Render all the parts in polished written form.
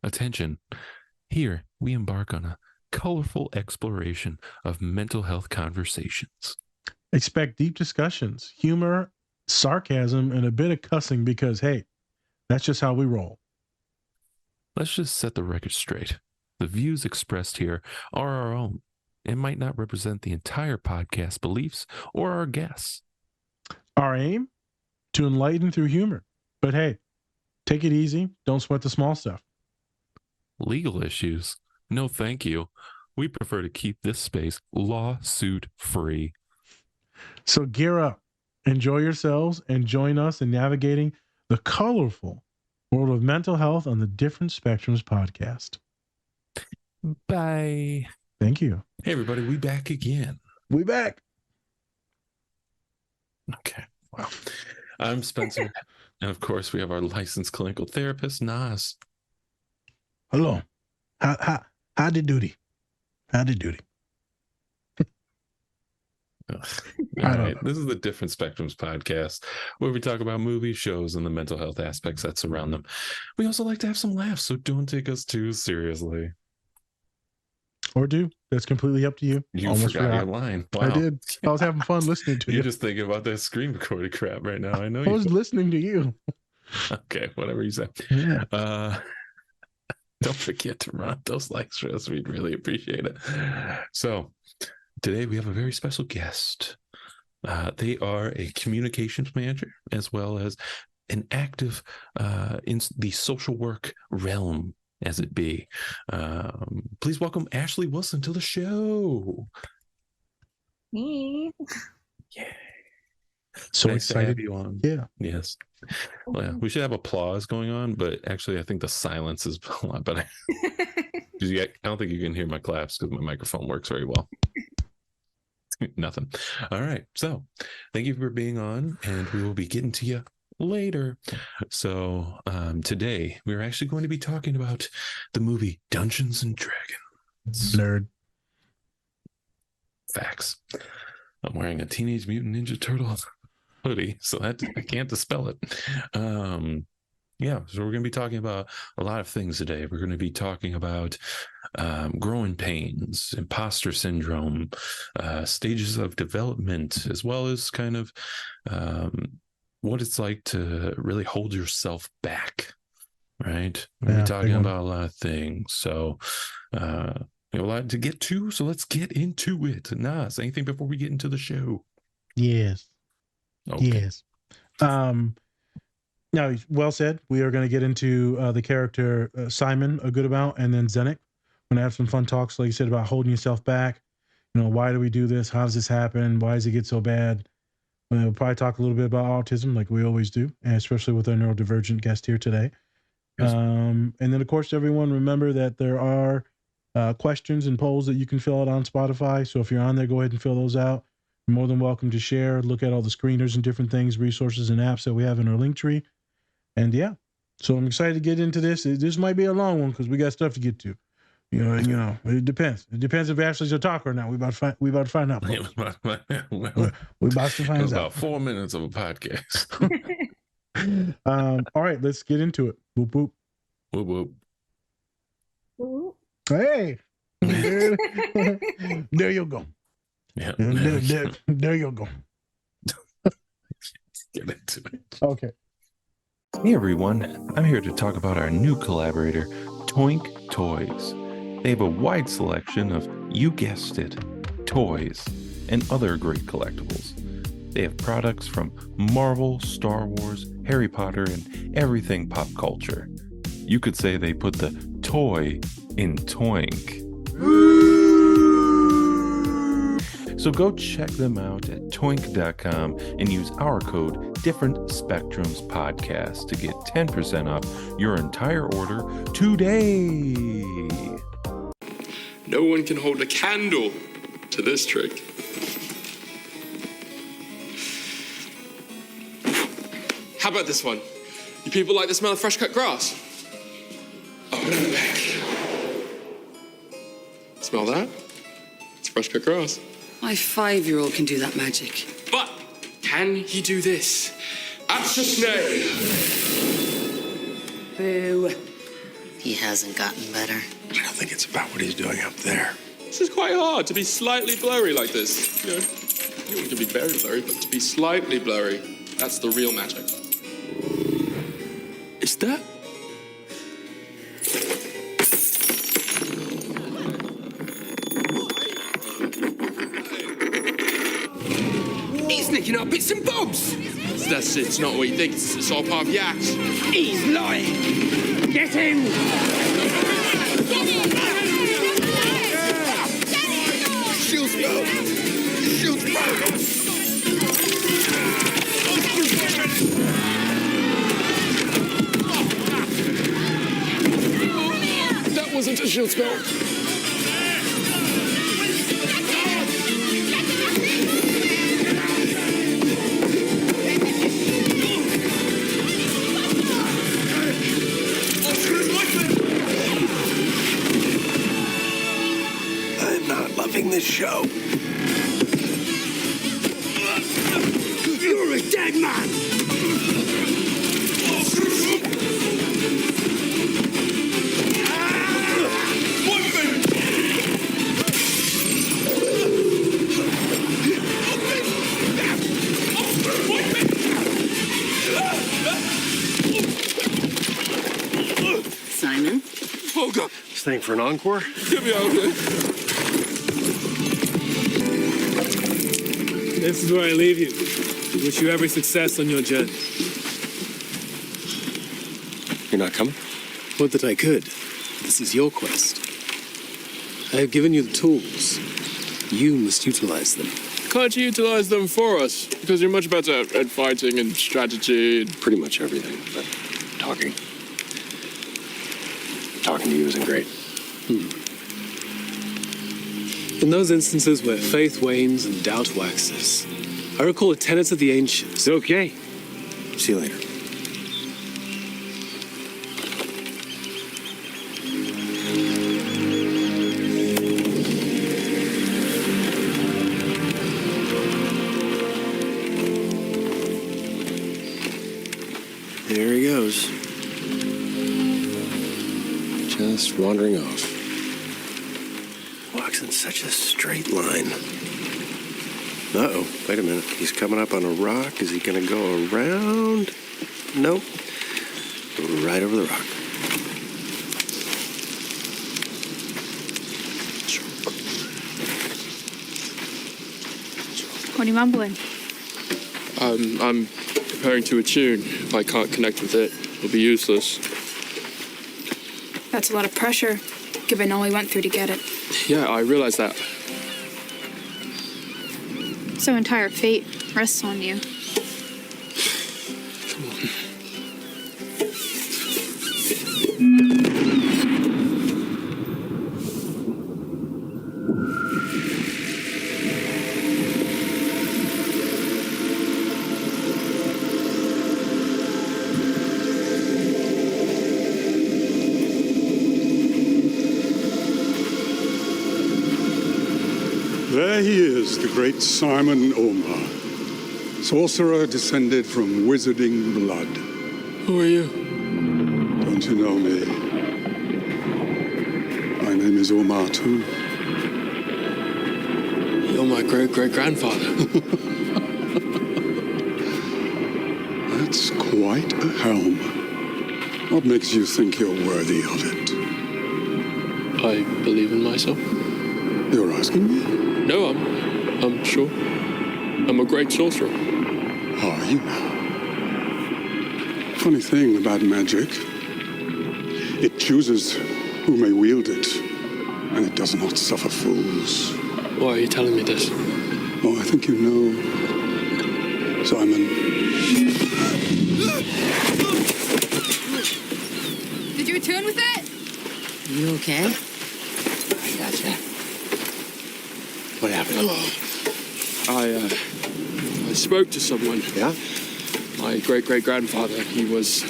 Attention. Here, we embark on a colorful exploration of mental health conversations. Expect deep discussions, humor, sarcasm, and a bit of cussing because, hey, that's just how we roll. Let's just set the record straight. The views expressed here are our own and might not represent the entire podcast beliefs or our guests. Our aim? To enlighten through humor. But hey, take it easy. Don't sweat the small stuff. Legal issues? No, thank you. We prefer to keep this space lawsuit free. So gear up, enjoy yourselves, and join us in navigating the colorful world of mental health on the Different Spectrums podcast. Bye. Thank you. Hey, everybody, we back again. We back. Okay. Wow. I'm Spencer. And of course, we have our licensed clinical therapist, Nas. Hello. Howdy doody. Howdy doody. All right. This is the Different Spectrums podcast where we talk about movies, shows, and the mental health aspects that surround them. We also like to have some laughs, so don't take us too seriously. Or do. That's completely up to you. You almost forgot your line. Wow. I did. I was having fun listening to you. You're just thinking about that screen recording crap right now. I know I was listening to you. Okay, whatever you say. Yeah. Don't forget to run up those likes for us. We'd really appreciate it. So today we have a very special guest. They are a communications manager as well as an active in the social work realm, as it be. Please welcome Ashley Wilson to the show. Me. Yeah. So nice excited to have you on. Yeah. Yes. Well, yeah, we should have applause going on, but actually I think the silence is a lot better. I don't think you can hear my claps because my microphone works very well. Nothing. All right. So thank you for being on, and we will be getting to you later. So today we're actually going to be talking about the movie Dungeons and Dragons. Nerd. Facts. I'm wearing a Teenage Mutant Ninja Turtle hoodie, so that I can't dispel it. Yeah, so we're going to be talking about a lot of things today. We're going to be talking about growing pains, imposter syndrome, stages of development, as well as kind of what it's like to really hold yourself back, right? We're talking about a lot of things. So we have a lot to get to, so let's get into it. Nas, anything before we get into the show? Yes. Okay. Yes. Now, well said. We are going to get into the character Simon a good amount, and then Zenik. We're going to have some fun talks, like you said, about holding yourself back. You know, why do we do this? How does this happen? Why does it get so bad? We'll probably talk a little bit about autism, like we always do, and especially with our neurodivergent guest here today. Yes. And then, of course, everyone, remember that there are questions and polls that you can fill out on Spotify. So if you're on there, go ahead and fill those out. You're more than welcome to share, look at all the screeners and different things, resources and apps that we have in our link tree. And yeah, so I'm excited to get into this. This might be a long one because we got stuff to get to. You know, it depends. It depends if Ashley's a talker or not. We about to find out. We about to find out. About 4 minutes of a podcast. All right, let's get into it. Whoop whoop. Whoop whoop. Ooh. Hey, there you go. Yeah. There you go. Get into it. Okay. Hey everyone, I'm here to talk about our new collaborator, Toink Toys. They have a wide selection of, you guessed it, toys and other great collectibles. They have products from Marvel, Star Wars, Harry Potter, and everything pop culture. You could say they put the toy in Toink. So go check them out at toink.com and use our code Different Spectrums Podcast to get 10% off your entire order today. No one can hold a candle to this trick. How about this one? You people like the smell of fresh cut grass? Open it back. Smell that? It's fresh cut grass. My 5-year-old can do that magic. But can he do this? Abscess. Boo. He hasn't gotten better. I don't think it's about what he's doing up there. This is quite hard to be slightly blurry like this. You know, you want to be very blurry, but to be slightly blurry, that's the real magic. Is that? He's nicking our bits and bobs. That's it. It's not what you think. It's all part of the act. He's lying. Get him! Shield spell! Shield spell! That wasn't a shield spell. I'm not loving this show. You're a dead man! Simon? Oh, God. Staying for an encore? Get me out of here. This is where I leave you. Wish you every success on your journey. You're not coming? Would that I could. This is your quest. I have given you the tools. You must utilize them. Can't you utilize them for us? Because you're much better at fighting and strategy. Pretty much everything, but talking. Talking to you isn't great. In those instances where faith wanes and doubt waxes, I recall a tenet of the ancients. Okay. See you later. There he goes. Just wandering off. Walks in such a straight line. Uh-oh, wait a minute. He's coming up on a rock. Is he going to go around? Nope. Right over the rock. What are you mumbling? I'm preparing to attune. If I can't connect with it, it'll be useless. That's a lot of pressure, given all we went through to get it. Yeah, I realize that. So entire fate rests on you. There he is, the great Simon Omar, sorcerer descended from wizarding blood. Who are you? Don't you know me? My name is Omar too. You're my great-great-grandfather. That's quite a helm. What makes you think you're worthy of it? I believe in myself. You're asking me? No, I'm sure. I'm a great sorcerer. Are you now? Funny thing about magic. It chooses who may wield it, and it does not suffer fools. Why are you telling me this? Oh, I think you know, Simon. Did you attune with it? You okay? I gotcha. What happened? I spoke to someone. Yeah? My great-great-grandfather. He was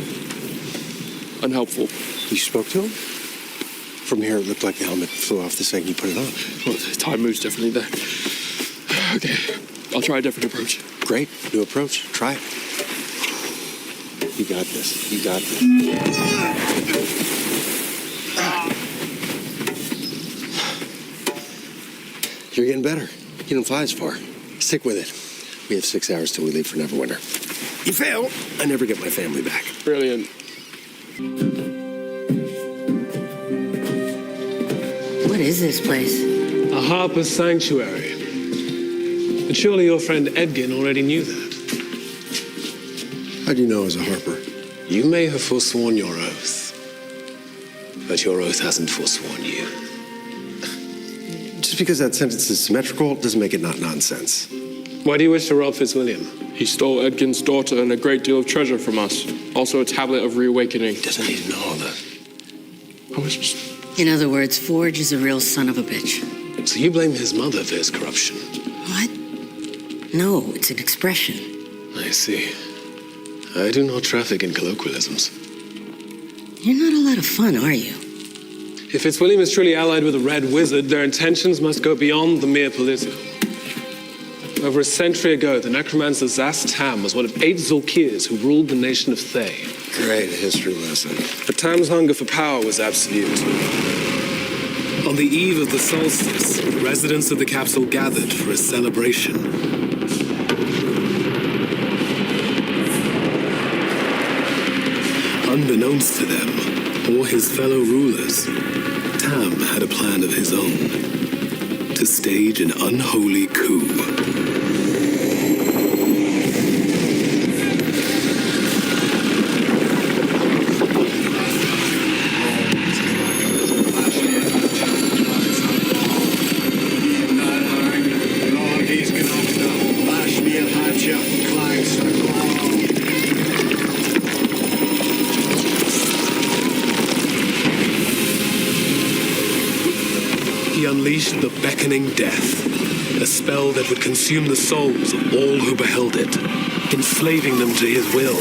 unhelpful. You spoke to him? From here, it looked like the helmet flew off the second you put it on. Well, time moves differently there. Okay, I'll try a different approach. Great. New approach. Try it. You got this. You got this. You're getting better. You don't fly as far. Stick with it. We have 6 hours till we leave for Neverwinter. You fail, I never get my family back. Brilliant. What is this place? A Harper's Sanctuary. But surely your friend Edgin already knew that. How do you know I was a Harper? You may have forsworn your oath, but your oath hasn't forsworn you. Just because that sentence is symmetrical doesn't make it not nonsense. Why do you wish to rob Fitzwilliam? He stole Edgin's daughter and a great deal of treasure from us. Also a tablet of reawakening. He doesn't need to know all that. I was just... In other words, Forge is a real son of a bitch. So you blame his mother for his corruption? What? No, it's an expression. I see. I do not traffic in colloquialisms. You're not a lot of fun, are you? If Fitzwilliam is truly allied with a Red Wizard, their intentions must go beyond the mere political. Over a century ago, the necromancer Zast Tam was one of 8 Zulkirs who ruled the nation of Thay. Great history lesson. But Tam's hunger for power was absolute. On the eve of the solstice, the residents of the capsule gathered for a celebration. Unbeknownst to them, or his fellow rulers, Tam had a plan of his own to stage an unholy coup. He unleashed the beckoning death, a spell that would consume the souls of all who beheld it, enslaving them to his will.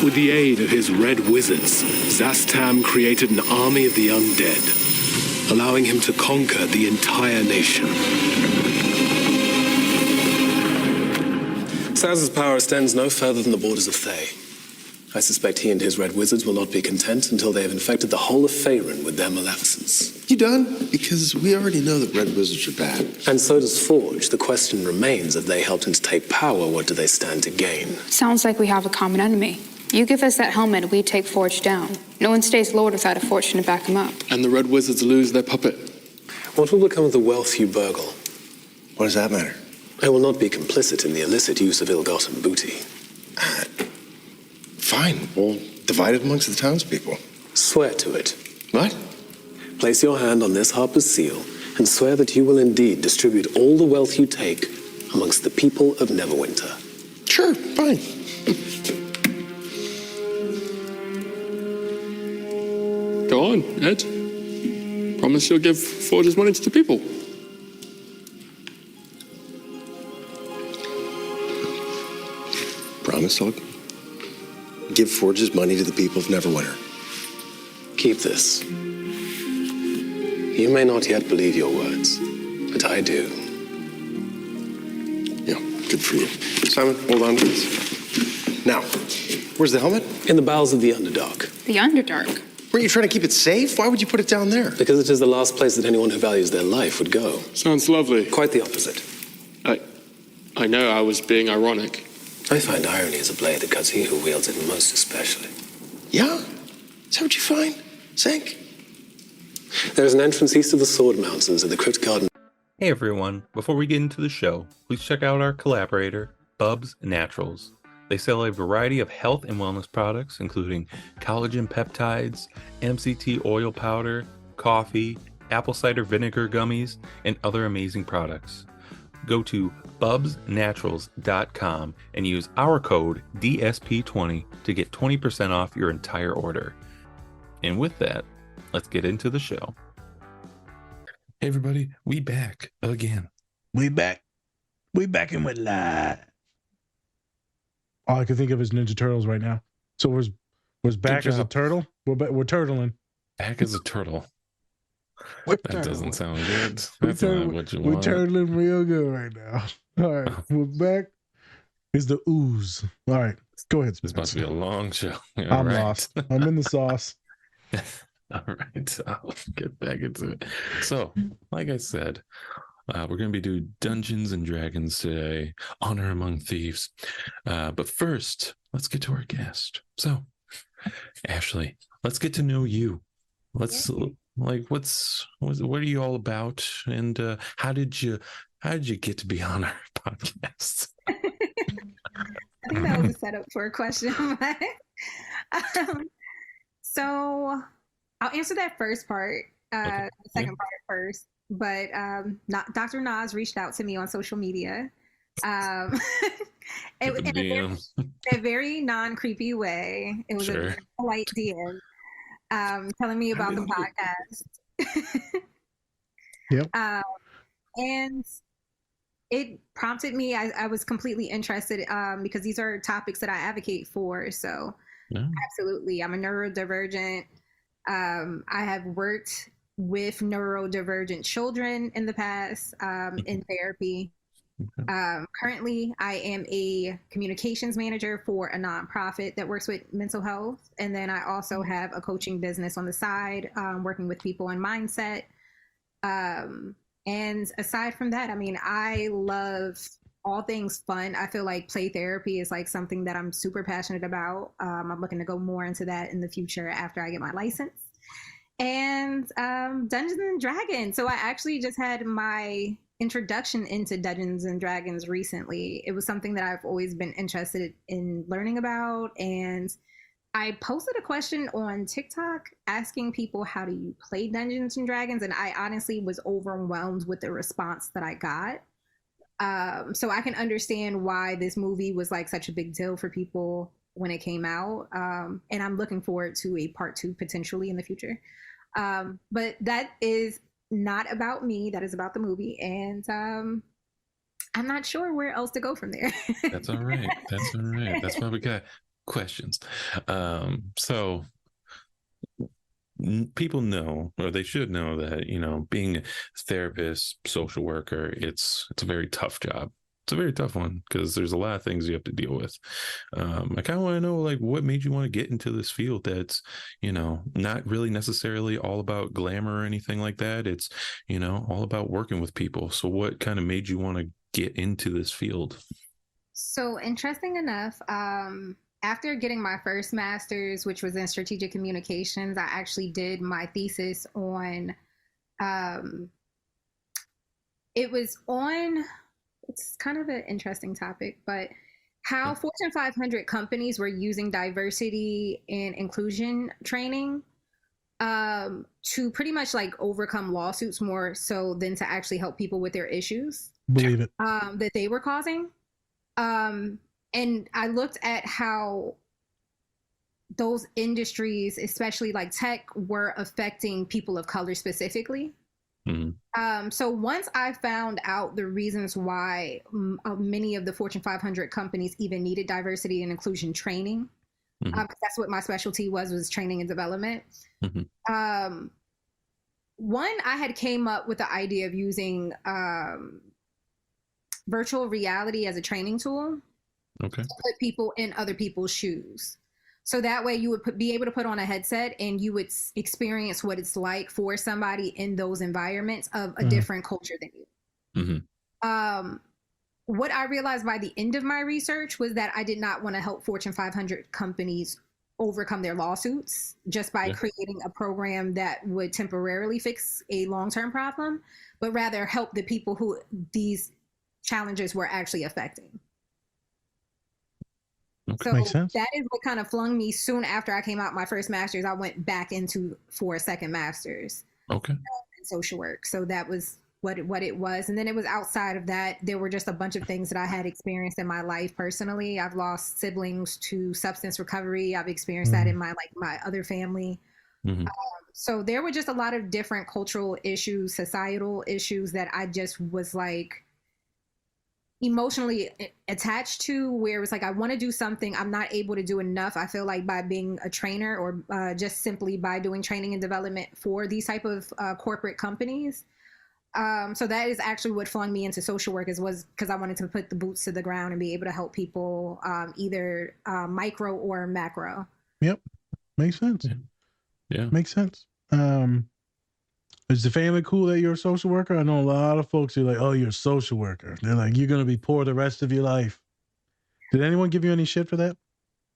With the aid of his red wizards, Zastam created an army of the undead, allowing him to conquer the entire nation. Saz's power extends no further than the borders of Thay. I suspect he and his red wizards will not be content until they have infected the whole of Faerun with their maleficence. You done? Because we already know that Red Wizards are bad. And so does Forge. The question remains, if they helped him to take power, what do they stand to gain? Sounds like we have a common enemy. You give us that helmet, we take Forge down. No one stays lord without a fortune to back him up. And the Red Wizards lose their puppet. What will become of the wealth you burgle? What does that matter? I will not be complicit in the illicit use of ill-gotten booty. Fine. We'll divide it amongst the townspeople. Swear to it. What? Place your hand on this Harper's seal and swear that you will indeed distribute all the wealth you take amongst the people of Neverwinter. Sure, fine. Go on, Ed. Promise you'll give Forge's money to the people. Promise I'll give Forge's money to the people of Neverwinter. Keep this. You may not yet believe your words, but I do. Yeah, good for you. Simon, hold on to this. Now, where's the helmet? In the bowels of the Underdark. The Underdark. Weren't you trying to keep it safe? Why would you put it down there? Because it is the last place that anyone who values their life would go. Sounds lovely. Quite the opposite. I know I was being ironic. I find irony is a blade that cuts he who wields it most especially. Yeah? Is that what you find? Zank? There is an entrance east of the Sword Mountains in the Crypt Garden. Hey everyone, before we get into the show, please check out our collaborator, Bubs Naturals. They sell a variety of health and wellness products, including collagen peptides, MCT oil powder, coffee, apple cider vinegar gummies, and other amazing products. Go to bubsnaturals.com and use our code DSP20 to get 20% off your entire order. And with that, let's get into the show. Hey everybody, we back again. We back. We back and we're live. All I can think of is Ninja Turtles right now. So was back as a turtle? We're turtling. Back as a turtle. We're That doesn't turtling. sound good. That's not what you We're want. turtling real good right now. All right, we're back. Is the ooze. All right, go ahead, This must be a Spencer. long show. All I'm right. lost. I'm in the sauce. All right, I'll get back into it. So, like I said, We're going to be doing Dungeons and Dragons today, Honor Among Thieves. But first, let's get to our guest. So, Ashley, let's get to know you. Let's what are you all about, and how did you get to be on our podcast? I think that was a setup for a question. So I'll answer that first part, the second part first. But Dr. Nas reached out to me on social media in a very non-creepy way. It was a very polite DM telling me about the podcast. Yep. And it prompted me. I was completely interested because these are topics that I advocate for. So absolutely, I'm a neurodivergent. I have worked with neurodivergent children in the past in therapy. Currently, I am a communications manager for a nonprofit that works with mental health. And then I also have a coaching business on the side, working with people in mindset. And aside from that, I mean, I love all things fun. I feel like play therapy is like something that I'm super passionate about. I'm looking to go more into that in the future after I get my license. And Dungeons and Dragons. So I actually just had my introduction into Dungeons and Dragons recently. It was something that I've always been interested in learning about. And I posted a question on TikTok asking people, how do you play Dungeons and Dragons? And I honestly was overwhelmed with the response that I got. So I can understand why this movie was like such a big deal for people when it came out. And I'm looking forward to a part 2 potentially in the future. But that is not about me. That is about the movie. And I'm not sure where else to go from there. That's all right. That's all right. That's why we got questions. So people know, or they should know, that, you know, being a therapist, social worker, it's a very tough job. It's a very tough one because there's a lot of things you have to deal with. I kind of want to know, like, what made you want to get into this field that's, you know, not really necessarily all about glamour or anything like that. It's, you know, all about working with people. So what kind of made you want to get into this field? So interesting enough, after getting my first master's, which was in strategic communications, I actually did my thesis on, it's kind of an interesting topic, but how Fortune 500 companies were using diversity and inclusion training to pretty much like overcome lawsuits more so than to actually help people with their issues. Believe it. That they were causing. And I looked at how those industries, especially like tech, were affecting people of color specifically. Mm-hmm. So once I found out the reasons why many of the Fortune 500 companies even needed diversity and inclusion training, that's what my specialty was training and development. Mm-hmm. One, I had came up with the idea of using virtual reality as a training tool. Okay. To put people in other people's shoes. So that way you would be able to put on a headset and you would experience what it's like for somebody in those environments of a different culture than you. Mm-hmm. What I realized by the end of my research was that I did not want to help Fortune 500 companies overcome their lawsuits just by creating a program that would temporarily fix a long-term problem, but rather help the people who these challenges were actually affecting. Okay. So makes sense. That is what kind of flung me soon after I came out my first master's. I went back for a second master's. Okay. In social work. So that was what it was. And then it was outside of that. There were just a bunch of things that I had experienced in my life personally. I've lost siblings to substance recovery. I've experienced that in my other family. Mm-hmm. So there were just a lot of different cultural issues, societal issues that I just was like emotionally attached to, where it was like, I want to do something. I'm not able to do enough. I feel like by being a trainer or just simply by doing training and development for these type of corporate companies. So that is actually what flung me into social work, was because I wanted to put the boots to the ground and be able to help people either micro or macro. Yep. Makes sense. Yeah. Makes sense. Is the family cool that you're a social worker? I know a lot of folks are like, oh, you're a social worker. They're like, you're going to be poor the rest of your life. Did anyone give you any shit for that?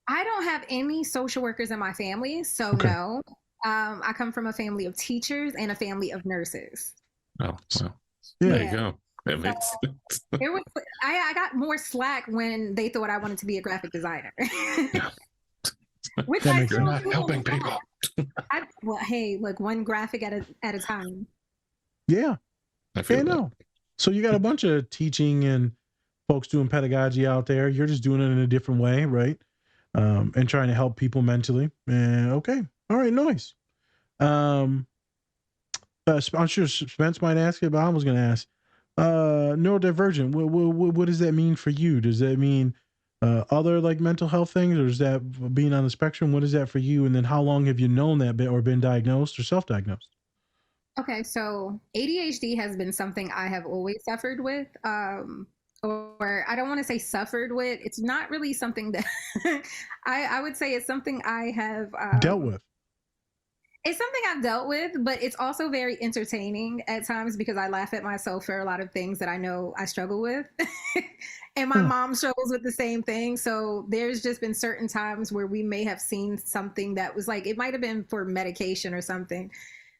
I don't have any social workers in my family, so Okay. no. I come from a family of teachers and a family of nurses. Oh, well, Yeah. there you go. That makes sense. It was, I got more slack when they thought I wanted to be a graphic designer. Which That I makes still You're not do. helping people. Well, hey, look, one graphic at a time. Yeah. I feel Yeah, that. no. So you got a bunch of teaching and folks doing pedagogy out there. You're just doing it in a different way, right? And trying to help people mentally. Okay. All right, nice. I'm sure Spence might ask it, but I was going to ask. Neurodivergent, what does that mean for you? Does that mean other like mental health things, or is that being on the spectrum? What is that for you? And then how long have you known that or been diagnosed or self-diagnosed? Okay, so ADHD has been something I have always suffered with. Or I don't want to say suffered with. It's not really something that I would say it's something I have Dealt with. It's something I've dealt with, but it's also very entertaining at times because I laugh at myself for a lot of things that I know I struggle with. And my mom struggles with the same thing. So there's just been certain times where we may have seen something that was like, it might have been for medication or something.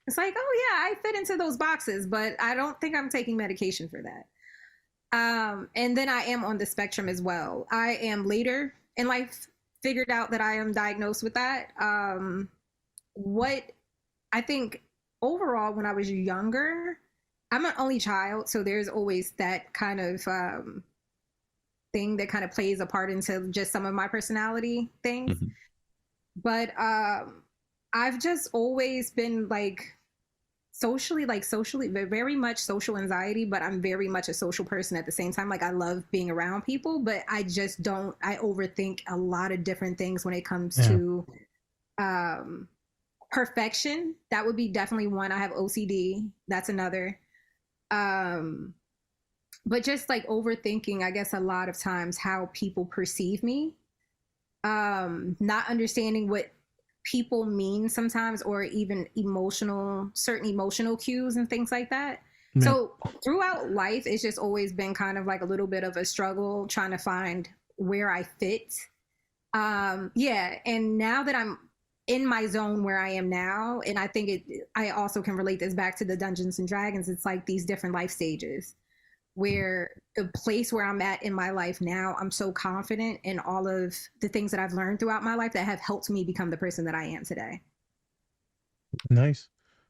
It's like, oh yeah, I fit into those boxes, but I don't think I'm taking medication for that. And then I am on the spectrum as well. I am later in life figured out that I am diagnosed with that. What I think overall, when I was younger, I'm an only child, so there's always that kind of thing that kind of plays a part into just some of my personality things. Mm-hmm. But I've just always been socially, very much social anxiety, but I'm very much a social person at the same time. Like I love being around people, but I just don't, I overthink a lot of different things when it comes to perfection. That would be definitely one. I have OCD. That's another. But just like overthinking, I guess a lot of times how people perceive me, not understanding what people mean sometimes, or even certain emotional cues and things like that. Yeah. So throughout life, it's just always been kind of like a little bit of a struggle trying to find where I fit. And now that I'm in my zone where I am now, and I think I also can relate this back to the Dungeons and Dragons. It's like these different life stages where the place where I'm at in my life now, I'm so confident in all of the things that I've learned throughout my life that have helped me become the person that I am today. Nice.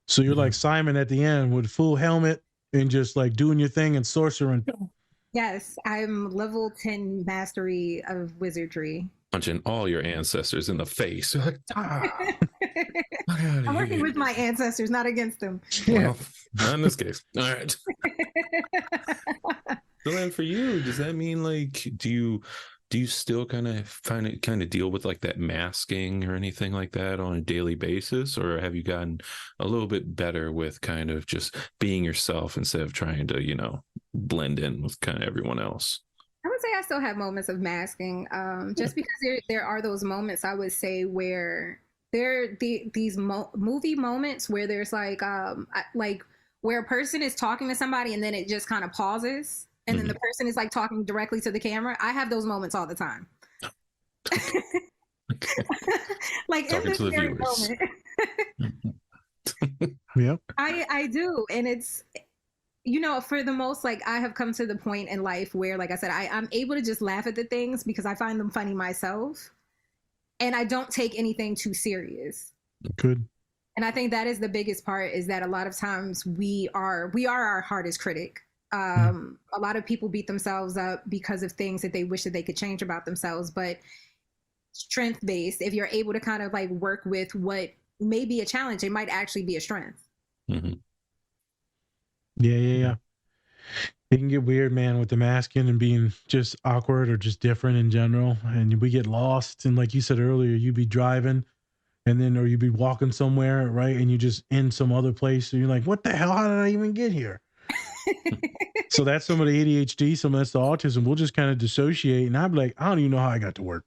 So you're like Simon at the end with full helmet and just like doing your thing and sorcering. Yes, I'm level 10 mastery of wizardry. Punching all your ancestors in the face. You're like, I'm working with my ancestors, not against them. Well, not in this case. All right. So then for you, does that mean like, do you still kind of deal with like that masking or anything like that on a daily basis? Or have you gotten a little bit better with kind of just being yourself instead of trying to, blend in with kind of everyone else? I would say I still have moments of masking, just because there are those moments, I would say, where there are these movie moments where there's like where a person is talking to somebody and then it just kind of pauses and then the person is like talking directly to the camera. I have those moments all the time. Like talking in this to the very viewers. moment. Yep. I do. And it's, for the most, like I have come to the point in life where, like I said, I'm able to just laugh at the things because I find them funny myself. And I don't take anything too serious. Good. And I think that is the biggest part, is that a lot of times we are our hardest critic. A lot of people beat themselves up because of things that they wish that they could change about themselves. But strength-based, if you're able to kind of like work with what may be a challenge, it might actually be a strength. Mm-hmm. Yeah. It can get weird, man, with the masking and being just awkward or just different in general. And we get lost. And like you said earlier, you'd be driving or you'd be walking somewhere, right? And you just in some other place. And you're like, what the hell? How did I even get here? So that's some of the ADHD, some of that's the autism. We'll just kind of dissociate. And I'd be like, I don't even know how I got to work.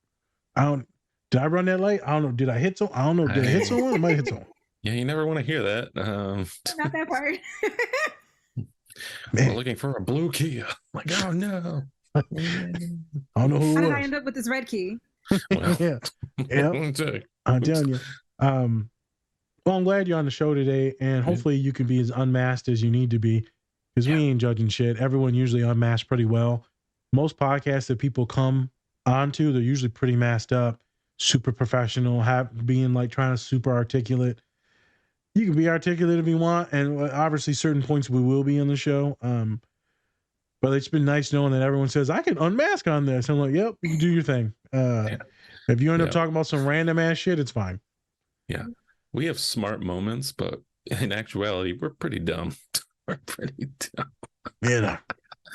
Did I run that light? I don't know. Did I hit someone? I don't know. Did I hit someone? I might hit someone. Yeah, you never want to hear that. Not that part. We're looking for a blue key. Like, oh no. I don't know who How it did I was. end up with this red key? Well, Yeah. I'm telling you. Well, I'm glad you're on the show today, and hopefully you can be as unmasked as you need to be, because we ain't judging shit. Everyone usually unmasked pretty well. Most podcasts that people come onto, they're usually pretty masked up, super professional, being like trying to super articulate. You can be articulate if you want, and obviously certain points we will be on the show. But it's been nice knowing that everyone says, I can unmask on this. I'm like, yep, you can do your thing. If you end up talking about some random ass shit, it's fine. Yeah. We have smart moments, but in actuality, we're pretty dumb. We're pretty dumb. Yeah.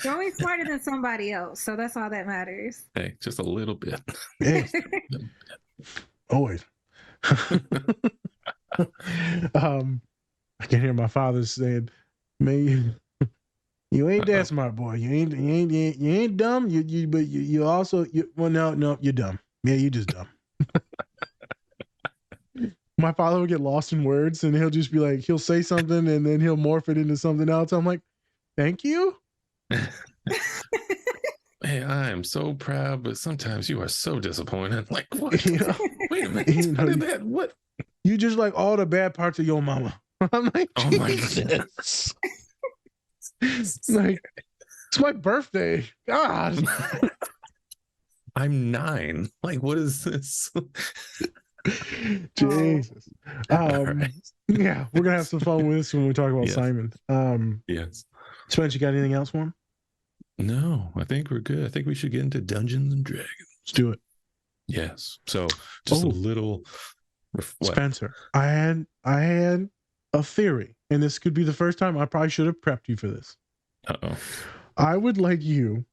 You're always smarter than somebody else, so that's all that matters. Hey, just a little bit. Hey. Always. I can hear my father saying, "Man, you ain't that smart, boy. You ain't dumb. You also well, no, you're dumb. Yeah, you just dumb." My father will get lost in words, and he'll just be like, he'll say something, and then he'll morph it into something else. I'm like, thank you. Hey, I am so proud, but sometimes you are so disappointed. Like, what? Yeah. Wait a minute. How did that? What? You just like all the bad parts of your mama. I'm like, oh my goodness. Like, it's my birthday. God. I'm 9. Like, what is this? Jesus. Right. Yeah, we're gonna have some fun with this when we talk about Simon. Yes. Spence, you got anything else for him? No, I think we're good. I think we should get into Dungeons and Dragons. Let's do it. Yes. So just a little Spencer, I had a theory, and this could be the first time. I probably should have prepped you for this. I would like you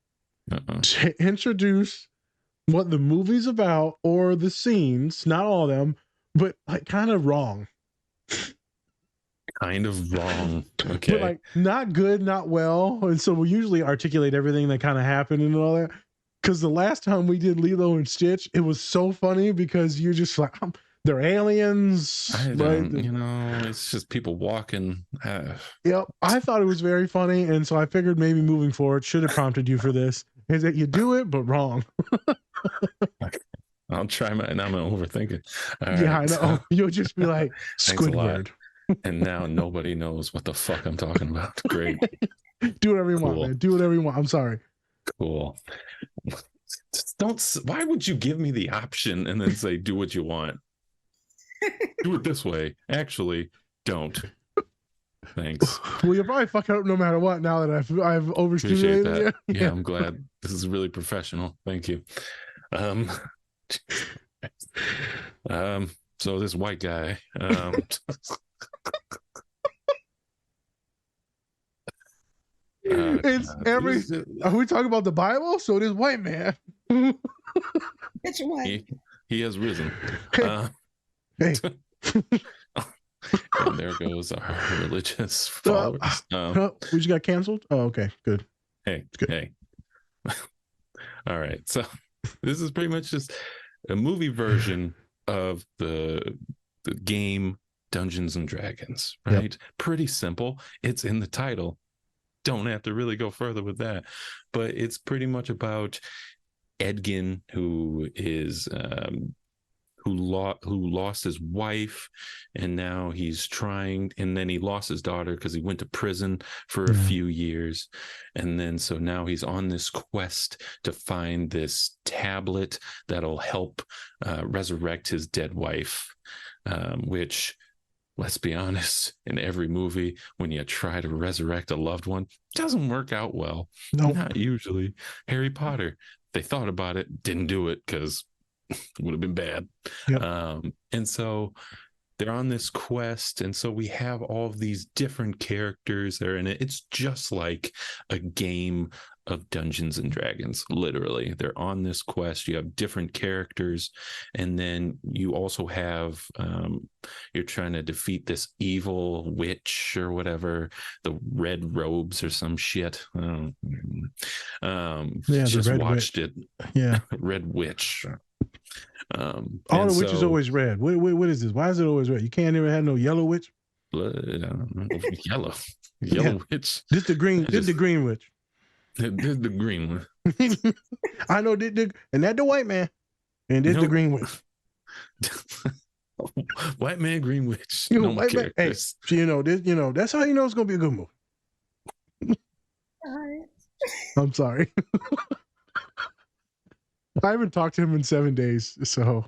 to introduce what the movie's about, or the scenes, not all of them, but like kind of wrong. Kind of wrong. Okay. But like not good, not well. And so we usually articulate everything that kind of happened and all that. Because the last time we did Lilo and Stitch, it was so funny because you're just like, they're aliens. Right? You know, it's just people walking. Yep. I thought it was very funny. And so I figured maybe moving forward should have prompted you for this. Is that you do it, but wrong. I'll try and I'm going to overthink it. Yeah, I know. You'll just be like, Squidward. And now nobody knows what the fuck I'm talking about. Great. Do whatever you want, man. Do whatever you want. I'm sorry. Cool. Why would you give me the option and then say, do what you want? Do it this way. Actually, don't. Thanks. Well, you'll probably fuck it up no matter what now that I've overstimulated that. you. Yeah, I'm glad. This is really professional. Thank you. So this white guy, are we talking about the Bible? So this white man. Which one? He has risen. Hey. And there goes our religious followers. We just got canceled. Oh, okay, good. Hey, good. Hey. All right. So this is pretty much just a movie version of the game Dungeons and Dragons, right? Yep. Pretty simple. It's in the title. Don't have to really go further with that. But it's pretty much about Edgin, who is who lost his wife, and now he's trying, and then he lost his daughter because he went to prison for a few years, and then so now he's on this quest to find this tablet that'll help resurrect his dead wife, which, let's be honest, in every movie when you try to resurrect a loved one, doesn't work out well. Not usually. Harry Potter, they thought about it, didn't do it because it would have been bad. Yep. And so they're on this quest, and so we have all of these different characters that are in it. It's just like a game of Dungeons and Dragons. Literally, they're on this quest. You have different characters, and then you also have you're trying to defeat this evil witch or whatever, the red robes or some shit. Just watched it. Yeah, Red Witch. All the witches always red. What is this? Why is it always red? You can't even have no yellow witch. Blood, I don't know. Yellow witch. This the green. This the green witch. This the green one. I know this, and that the white man, and this the green witch. White man, green witch. You No white man. Hey, characters. this. That's how you know it's gonna be a good movie. I'm sorry. I haven't talked to him in 7 days, so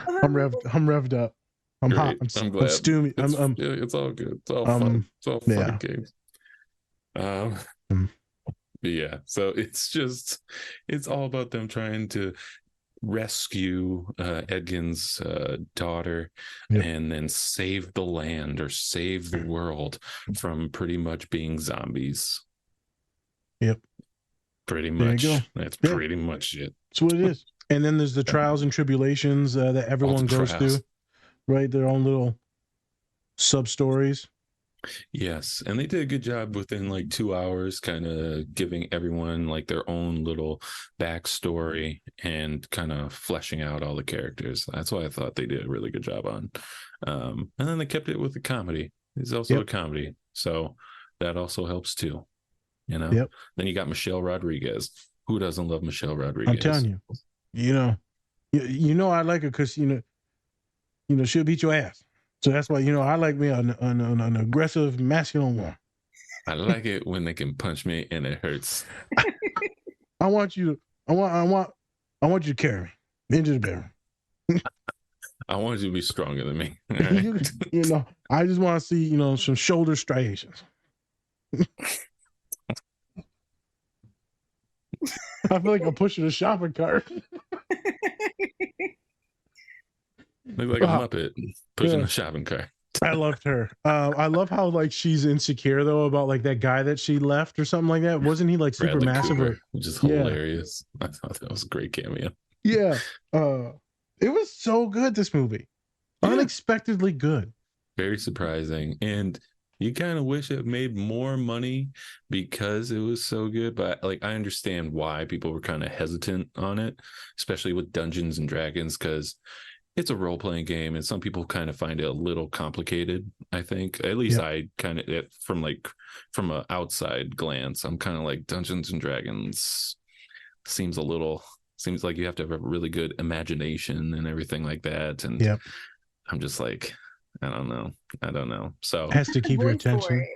I'm revved up. I'm Great. hot. I'm glad. I'm steamy. It's all good. It's all fun. It's all fun yeah. games. Yeah. So it's all about them trying to rescue Edgin's daughter, and then save the land or save the world from pretty much being zombies. Yep. Pretty much. That's pretty much it. That's what it is. And then there's the trials and tribulations that everyone goes through, right? Their own little sub stories. Yes, and they did a good job within like 2 hours, kind of giving everyone like their own little backstory and kind of fleshing out all the characters. That's why I thought they did a really good job on. And then they kept it with the comedy. It's also a comedy, so that also helps too. Then you got Michelle Rodriguez. Who doesn't love Michelle Rodriguez? I'm telling you, you know I like her because she'll beat your ass. So that's why I like me an aggressive masculine woman. I like it when they can punch me and it hurts. I want you to carry me into the bedroom. I want you to be stronger than me. Right? I just want to see some shoulder striations. I feel like I'm pushing a shopping cart. Look like a Muppet pushing a shopping cart. I loved her. I love how like she's insecure though about like that guy that she left or something like that. Wasn't he like super Bradley massive? Cooper, which is hilarious. I thought that was a great cameo. Yeah. It was so good, this movie. Unexpectedly good. Very surprising. And you kind of wish it made more money because it was so good, but like I understand why people were kind of hesitant on it, especially with Dungeons and Dragons, because it's a role-playing game and some people kind of find it a little complicated. I think at least I kind of from an outside glance, I'm kind of like Dungeons and Dragons seems like you have to have a really good imagination and everything like that. And I'm just like, I don't know. So it has to keep your attention.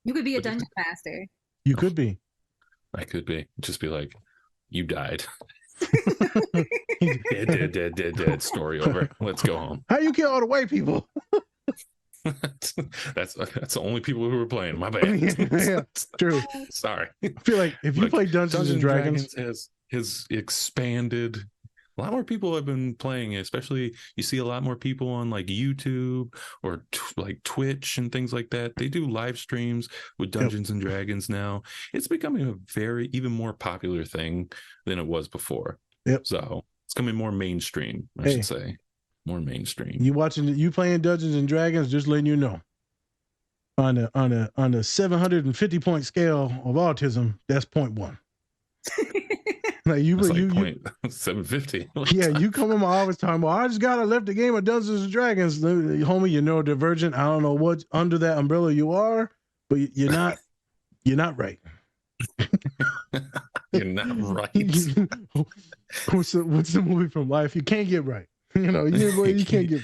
You could be a dungeon master. You could be. I could be. Just be like, you died. Dead. Story over. Let's go home. How you kill all the white people? That's the only people who were playing. My bad. Yeah, true. Sorry. I feel like if you play Dungeons and Dragons has expanded. A lot more people have been playing it, especially you see a lot more people on like YouTube or like Twitch and things like that. They do live streams with Dungeons and Dragons now. It's becoming a even more popular thing than it was before. So it's coming more mainstream, I should say. More mainstream. You playing Dungeons and Dragons, just letting you know. On a 750 point scale of autism, that's 0.1. Like you 750. Yeah, you come in my office talking about I just gotta left the game of Dungeons and Dragons. Homie, you're neurodivergent. I don't know what under that umbrella you are, but you're not right. You're not right. What's the movie from Life? You can't get right. You can't get right. You can't get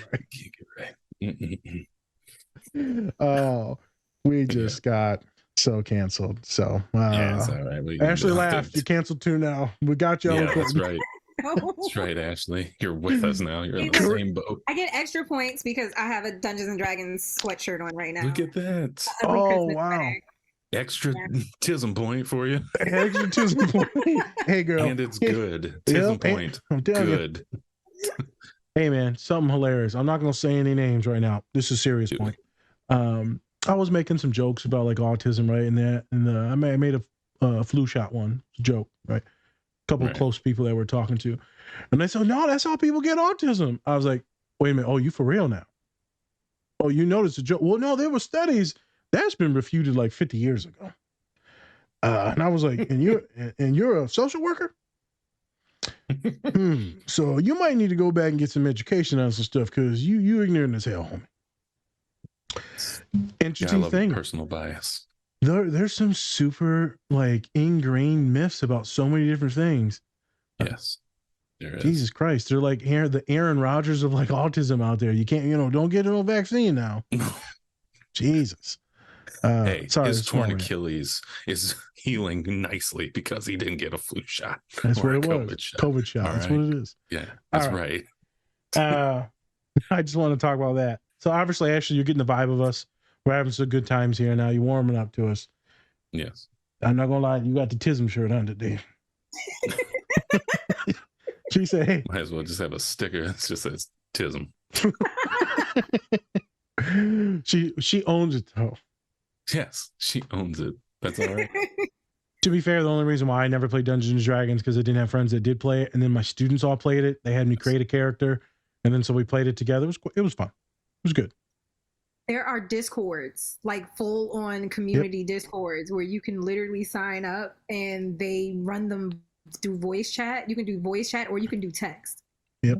right. Oh, we just got so canceled. So it's all right. Ashley laughed. You canceled too now. We got you. Yeah, that's right. That's right, Ashley. You're with us now. You're in the same boat. I get extra points because I have a Dungeons and Dragons sweatshirt on right now. Look at that. Oh, wow. Extra tism point for you. Extra tism point. Hey, girl. And it's good. Tism point. Good. Hey, man, something hilarious. I'm not going to say any names right now. This is a serious point. I was making some jokes about like autism, right? And I made a flu shot one joke, right? A couple of close people that we're talking to. And they said, no, that's how people get autism. I was like, wait a minute. Oh, you for real now? Oh, you noticed a joke? Well, no, there were studies that's been refuted like 50 years ago. And I was like, and you're a social worker? So you might need to go back and get some education on some stuff because you ignorant as hell, homie. Interesting thing. Personal bias. There's some super like ingrained myths about so many different things. Yes. Jesus Christ. They're like the Aaron Rodgers of like autism out there. You can't, don't get no vaccine now. Jesus. Hey, sorry, his torn Achilles is healing nicely because he didn't get a flu shot. That's what it COVID was. shot. COVID shot. All That's right. what it is. Yeah, that's right. I just want to talk about that. So obviously, Ashley, you're getting the vibe of us. We're having some good times here now. You're warming up to us. Yes. I'm not gonna lie, you got the Tism shirt on today. She said, "Hey, might as well just have a sticker that just says Tism." she owns it though. Yes, she owns it. That's all right. To be fair, the only reason why I never played Dungeons and Dragons because I didn't have friends that did play it, and then my students all played it. They had me create a character, and then so we played it together. It was fun. It was good. There are discords, like full on community discords where you can literally sign up and they run them through voice chat. You can do voice chat or you can do text. Yep.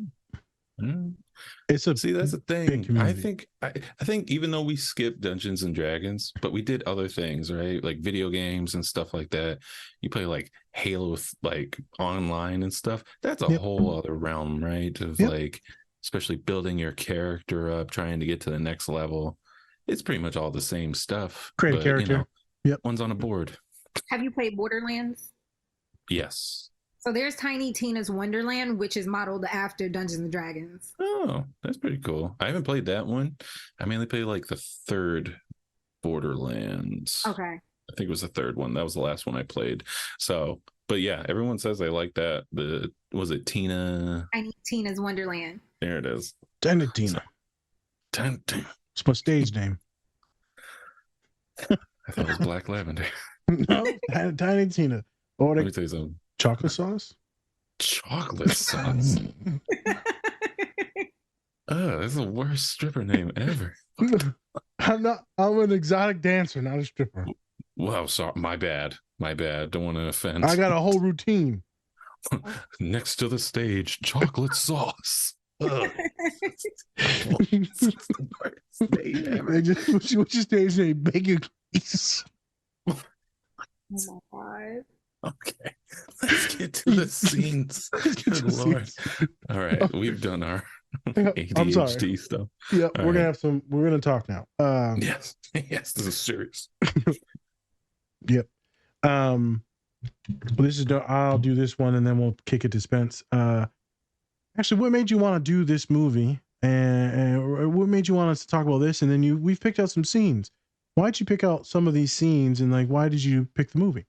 It's a see, that's the thing. I think even though we skipped Dungeons and Dragons, but we did other things, right? Like video games and stuff like that. You play like Halo like online and stuff. That's a whole other realm, right? Of like especially building your character up, trying to get to the next level. It's pretty much all the same stuff. Create a character. One's on a board. Have you played Borderlands? Yes. So there's Tiny Tina's Wonderland, which is modeled after Dungeons and Dragons. Oh, that's pretty cool. I haven't played that one. I mainly played like the third Borderlands. Okay. I think it was the third one. That was the last one I played. So, but yeah, everyone says they like that. Was it Tina? Tiny Tina's Wonderland. There it is. Tiny Tina. Tiny Tina. It's my stage name. I thought it was Black Lavender. No, Tiny Tina. Or let me tell you something. Chocolate sauce? Chocolate sauce. Oh, that's the worst stripper name ever. I'm an exotic dancer, not a stripper. Wow, sorry. My bad. Don't want to offend. I got a whole routine. Next to the stage, chocolate sauce. What's the worst name ever? What's your stage name? Bacon grease. Oh my God. Okay, let's get to the scenes. Good Lord. All right, we've done our ADHD stuff. Yeah, we're gonna talk now. Yes, this is serious. Yep. I'll do this one and then we'll kick it to Spence. Actually, what made you want to do this movie, and what made you want us to talk about this? And then we've picked out some scenes. Why'd you pick out some of these scenes, and like, why did you pick the movie?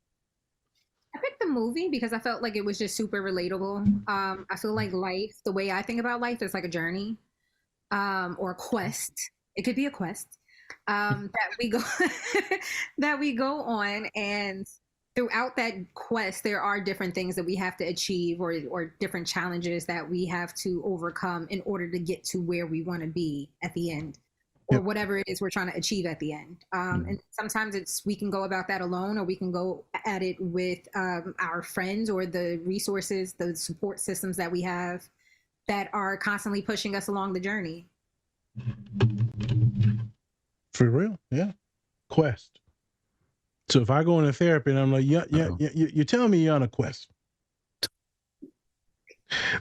I picked the movie because I felt like it was just super relatable. I feel like life, the way I think about life, is like a journey, or a quest. It could be a quest that we go that we go on, and throughout that quest, there are different things that we have to achieve, or different challenges that we have to overcome in order to get to where we want to be at the end. Or whatever it is we're trying to achieve at the end. And sometimes we can go about that alone, or we can go at it with our friends or the resources, the support systems that we have that are constantly pushing us along the journey. For real? Yeah. Quest. So if I go into therapy and I'm like, you're telling me you're on a quest.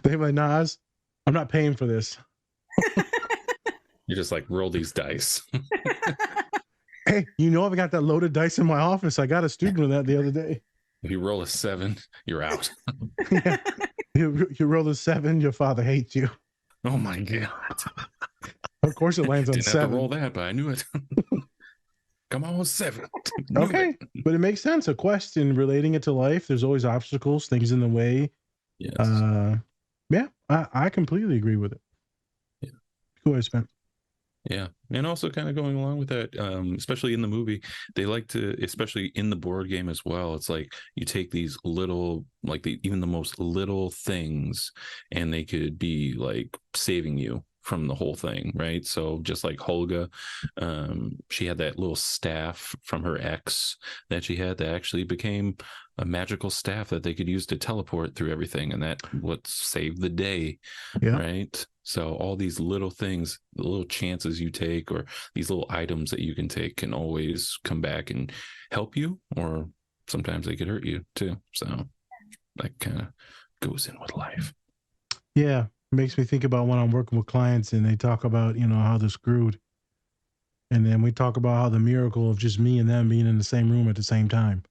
They're like, Nas, I'm not paying for this. You just like roll these dice. Hey, I've got that loaded dice in my office. I got a student with that the other day. If you roll a 7, you're out. Yeah. You roll a 7, your father hates you. Oh my God. Of course it lands on Didn't 7. have to roll that, but I knew it. Come on, 7. Okay. But it makes sense. A quest in relating it to life. There's always obstacles, things in the way. Yes. Yeah, I completely agree with it. Yeah. Go ahead, Spence. Yeah. And also kind of going along with that, especially in the movie, they like to, especially in the board game as well, it's like you take these little, like even the most little things, and they could be like saving you from the whole thing, right? So just like Holga, she had that little staff from her ex that she had that actually became a magical staff that they could use to teleport through everything, and that what saved the day. Yeah. Right. So all these little things, the little chances you take, or these little items that you can take, can always come back and help you, or sometimes they could hurt you too. So that kind of goes in with life. Yeah. It makes me think about when I'm working with clients and they talk about, how they're screwed. And then we talk about how the miracle of just me and them being in the same room at the same time.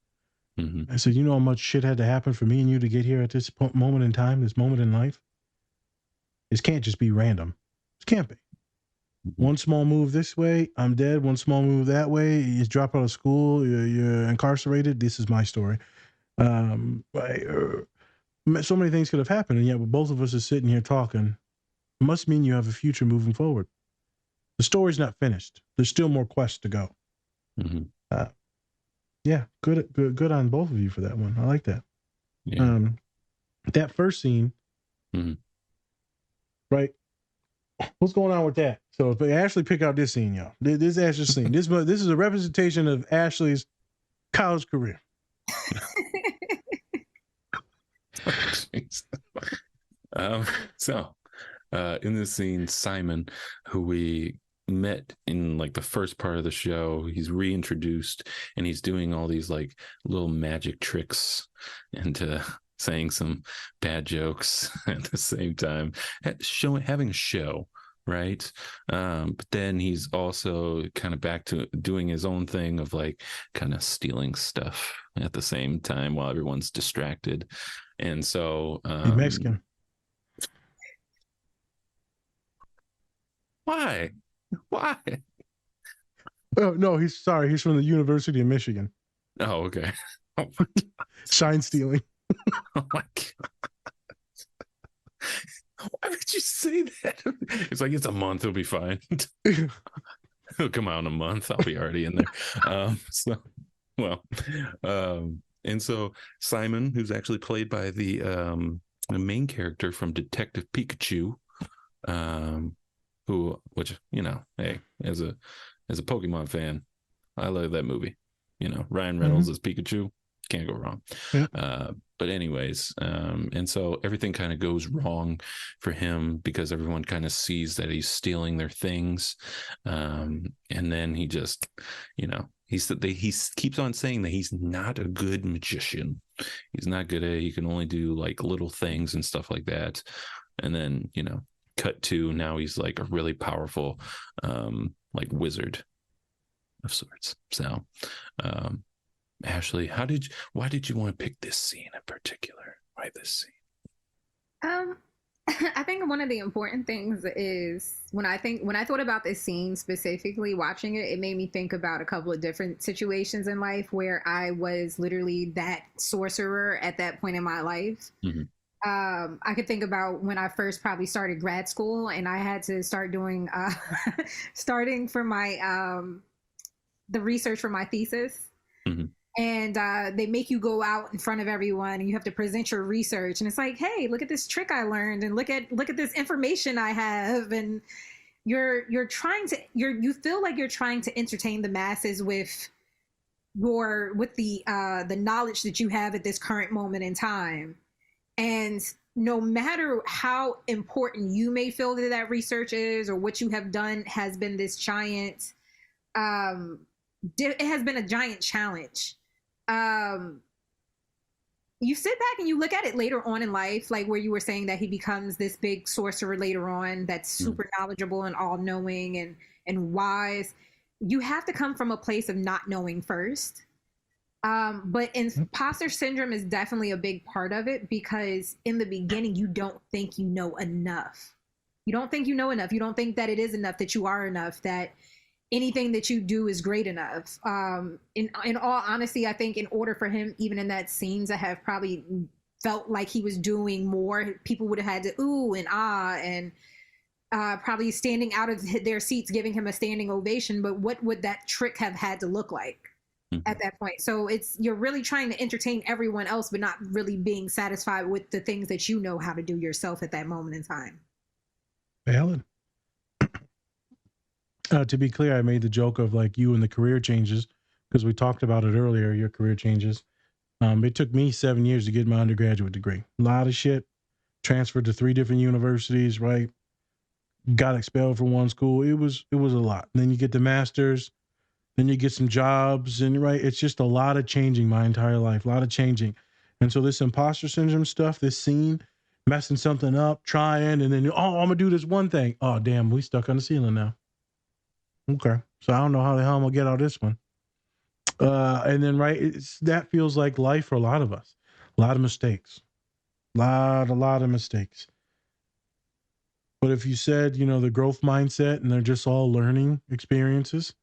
Mm-hmm. I said, you know how much shit had to happen for me and you to get here at this moment in time, this moment in life? This can't just be random. This can't be. Mm-hmm. One small move this way, I'm dead. One small move that way, you drop out of school, you're incarcerated. This is my story. So many things could have happened, and yet both of us are sitting here talking. It must mean you have a future moving forward. The story's not finished. There's still more quests to go. Mm-hmm. Yeah, good on both of you for that one. I like that. Yeah. That first scene, mm-hmm. right? What's going on with that? So Ashley, pick out this scene, y'all. This Ashley's scene. This is a representation of Ashley's college career. In this scene, Simon, who we met in like the first part of the show, he's reintroduced, and he's doing all these like little magic tricks and saying some bad jokes at the same time, having a show, right? But then he's also kind of back to doing his own thing of like kind of stealing stuff at the same time while everyone's distracted. And so he's Mexican. Why? Oh no, he's from the University of Michigan. Oh, okay. Oh my God. Shine stealing. Oh my God. Why would you say that? It's like, it's a month, it'll be fine. It'll come out in a month. I'll be already in there. And so Simon, who's actually played by the main character from Detective Pikachu, which, hey, as a Pokemon fan, I love that movie. Ryan Reynolds as Pikachu, can't go wrong. Yeah. But anyways, and so everything kind of goes wrong for him because everyone kind of sees that he's stealing their things, and then he just, he keeps on saying that he's not a good magician. He's not good at it. He can only do like little things and stuff like that. And then, cut to now he's like a really powerful like wizard of sorts. So Ashley, why did you want to pick this scene in particular? Why this scene? I think one of the important things is when I thought about this scene specifically, watching it made me think about a couple of different situations in life where I was literally that sorcerer at that point in my life. Mm-hmm. I could think about when I first probably started grad school and I had to start doing, starting for my, the research for my thesis. Mm-hmm. And they make you go out in front of everyone and you have to present your research. And it's like, hey, look at this trick I learned and look at this information I have. And you feel like you're trying to entertain the masses with the knowledge that you have at this current moment in time. And no matter how important you may feel that research is or what you have done has been this giant, it has been a giant challenge. You sit back and you look at it later on in life, like where you were saying that he becomes this big sorcerer later on that's super knowledgeable and all-knowing and wise. You have to come from a place of not knowing first. But imposter syndrome is definitely a big part of it because in the beginning, you don't think you know enough. You don't think you know enough. You don't think that it is enough, that you are enough, that anything that you do is great enough. In all honesty, I think in order for him, even in that scene, to have probably felt like he was doing more, people would have had to ooh and ah and probably standing out of their seats, giving him a standing ovation. But what would that trick have had to look like at that point? So you're really trying to entertain everyone else, but not really being satisfied with the things that you know how to do yourself at that moment in time. Valid. To be clear, I made the joke of like you and the career changes because we talked about it earlier, your career changes. It took me 7 years to get my undergraduate degree. A lot of shit. Transferred to 3 different universities, right? Got expelled from one school. It was a lot. And then you get the master's, then you get some jobs, and right, it's just a lot of changing my entire life, a lot of changing. And so this imposter syndrome stuff, this scene, messing something up, trying, and then, I'm going to do this one thing. Oh, damn, we stuck on the ceiling now. Okay. So I don't know how the hell I'm going to get out of this one. And then, right, that feels like life for a lot of us. A lot of mistakes. A lot of mistakes. But if you said, the growth mindset and they're just all learning experiences,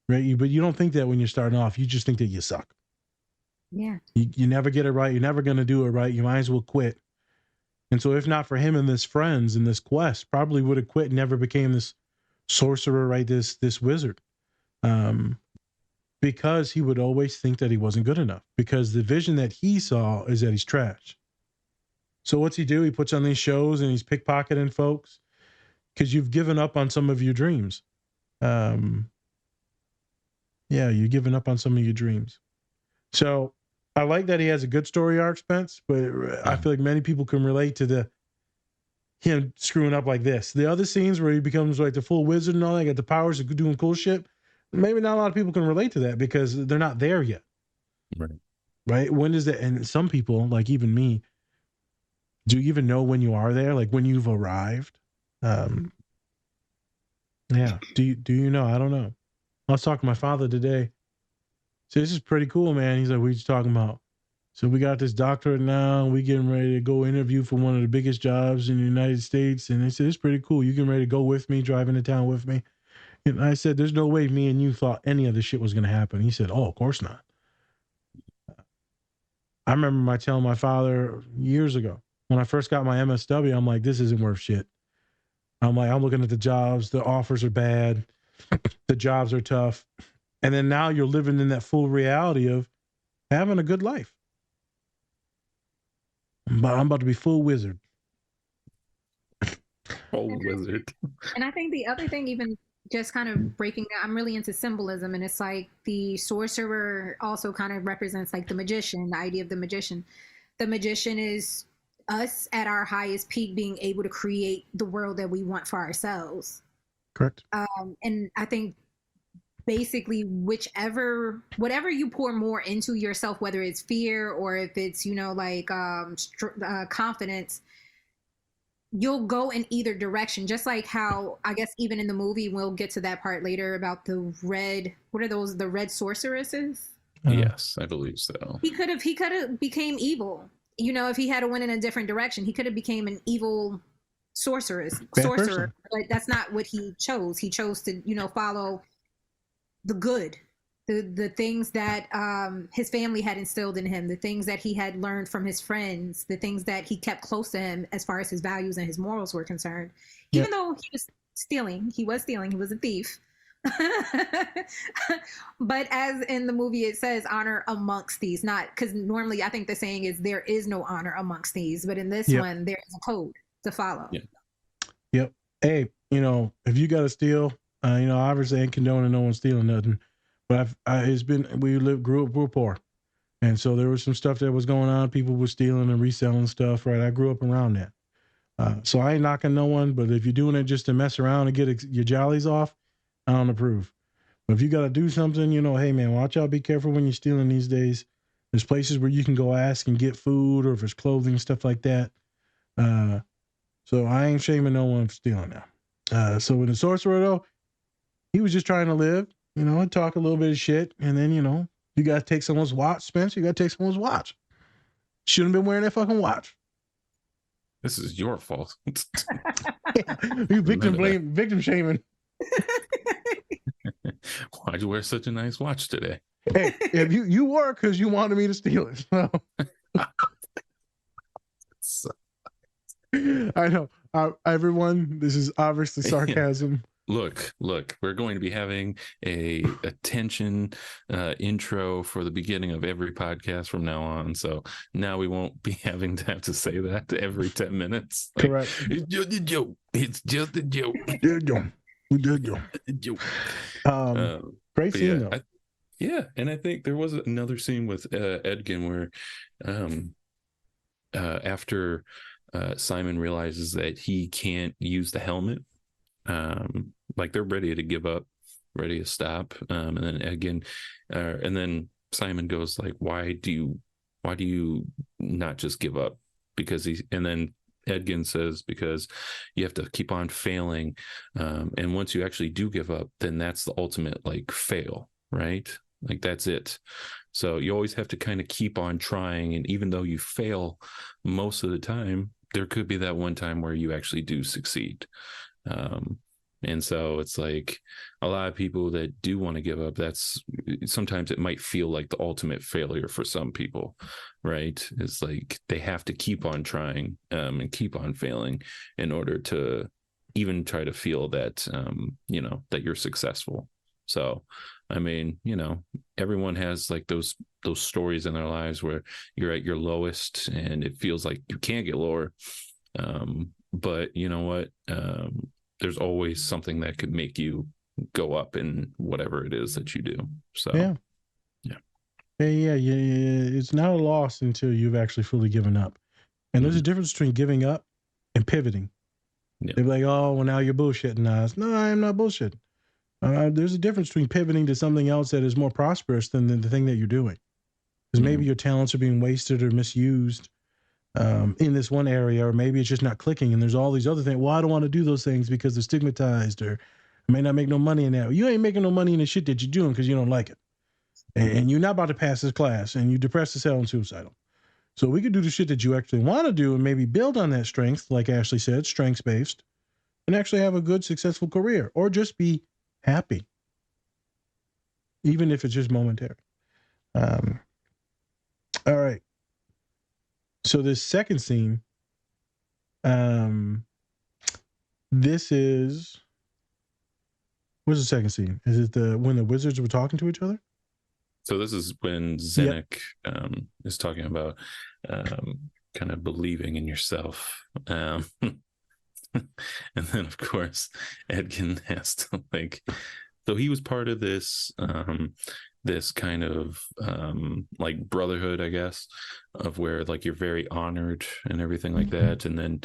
right? But you don't think that when you're starting off. You just think that you suck. Yeah. You never get it right. You're never going to do it right. You might as well quit. And so if not for him and his friends in this quest, probably would have quit and never became this sorcerer, right? This wizard. Because he would always think that he wasn't good enough. Because the vision that he saw is that he's trash. So what's he do? He puts on these shows and he's pickpocketing folks because you've given up on some of your dreams. You're giving up on some of your dreams. So I like that he has a good story arc, Spence, but I feel like many people can relate to him screwing up like this. The other scenes where he becomes like the full wizard and all that, got the powers of doing cool shit. Maybe not a lot of people can relate to that because they're not there yet. Right? When is that? And some people, like even me, do you even know when you are there? Like when you've arrived? Do you know? I don't know. I was talking to my father today. So this is pretty cool, man. He's like, what are you talking about? So we got this doctorate now. We getting ready to go interview for one of the biggest jobs in the United States. And they said, it's pretty cool. You getting ready to go with me, drive into town with me? And I said, there's no way me and you thought any of this shit was going to happen. He said, oh, of course not. I remember telling my father years ago, when I first got my MSW, I'm like, this isn't worth shit. I'm like, I'm looking at the jobs. The offers are bad. The jobs are tough. And then now you're living in that full reality of having a good life. But I'm about to be full wizard. Full wizard. And I think the other thing, even just kind of breaking down, I'm really into symbolism, and it's like the sorcerer also kind of represents like the magician, the idea of the magician. The magician is us at our highest peak being able to create the world that we want for ourselves. Correct. And I think basically whatever you pour more into yourself, whether it's fear or if it's, confidence, you'll go in either direction. Just like how, I guess even in the movie, we'll get to that part later about the red sorceresses? Yes, I believe so. He could have became evil. If he had went in a different direction, he could have became an evil sorcerer, but that's not what he chose. He chose to, follow the good, the things that his family had instilled in him, the things that he had learned from his friends, the things that he kept close to him as far as his values and his morals were concerned. Even though he was stealing, he was a thief. But as in the movie it says, honor amongst thieves, not because normally I think the saying is there is no honor amongst thieves, but in this one there is a code to follow. Yep. Hey, if you got to steal, obviously I ain't condoning no one stealing nothing, but grew up poor, and so there was some stuff that was going on. People were stealing and reselling stuff, right? I grew up around that, so I ain't knocking no one, but if you're doing it just to mess around and get your jollies off, I don't approve. But if you got to do something, hey man, watch out, be careful when you're stealing these days. There's places where you can go ask and get food, or if it's clothing, stuff like that. So I ain't shaming no one for stealing now. So with the sorcerer though, he was just trying to live, and talk a little bit of shit. And then, you got to take someone's watch, Spence. You got to take someone's watch. Shouldn't have been wearing that fucking watch. This is your fault. You victim shaming. Why'd you wear such a nice watch today? Hey, if you wore it because you wanted me to steal it. So. I know. Everyone, this is obviously sarcasm. Look, we're going to be having a attention intro for the beginning of every podcast from now on. So now we won't be having to have to say that every 10 minutes. Correct. It's just a joke. It's just a joke. We did go. Great scene though. Yeah, and I think there was another scene with Edgin where after Simon realizes that he can't use the helmet, like they're ready to give up, ready to stop, and then Edgin, and then Simon goes like, why do you not just give up? Because and then Edgin says, because you have to keep on failing, and once you actually do give up, then that's the ultimate like fail, right? Like that's it. So you always have to kind of keep on trying, and even though you fail most of the time, there could be that one time where you actually do succeed. And so it's like a lot of people that do want to give up, that's sometimes it might feel like the ultimate failure for some people, right? It's like they have to keep on trying and keep on failing in order to even try to feel that, that you're successful. So, I mean, everyone has like those stories in their lives where you're at your lowest and it feels like you can't get lower. But you know what? There's always something that could make you go up in whatever it is that you do. So yeah. It's not a loss until you've actually fully given up. And there's a difference between giving up and pivoting. Yeah. They're like, oh, well, now you're bullshitting us. No, I'm not bullshitting. There's a difference between pivoting to something else that is more prosperous than the thing that you're doing. Because maybe your talents are being wasted or misused in this one area, or maybe it's just not clicking and there's all these other things. Well, I don't want to do those things because they're stigmatized, or I may not make no money in that. You ain't making no money in the shit that you're doing because you don't like it. And you're not about to pass this class, and you're depressed as hell and suicidal. So we could do the shit that you actually want to do and maybe build on that strength, like Ashley said, strengths-based, and actually have a good, successful career, or just be happy, even if it's just momentary. All right. So this second scene, this is, what's the second scene? Is it when the wizards were talking to each other? So this is when Zenek is talking about kind of believing in yourself. And then, of course, Edgin has to so he was part of this this kind of like brotherhood, I guess, of where like you're very honored and everything like that. And then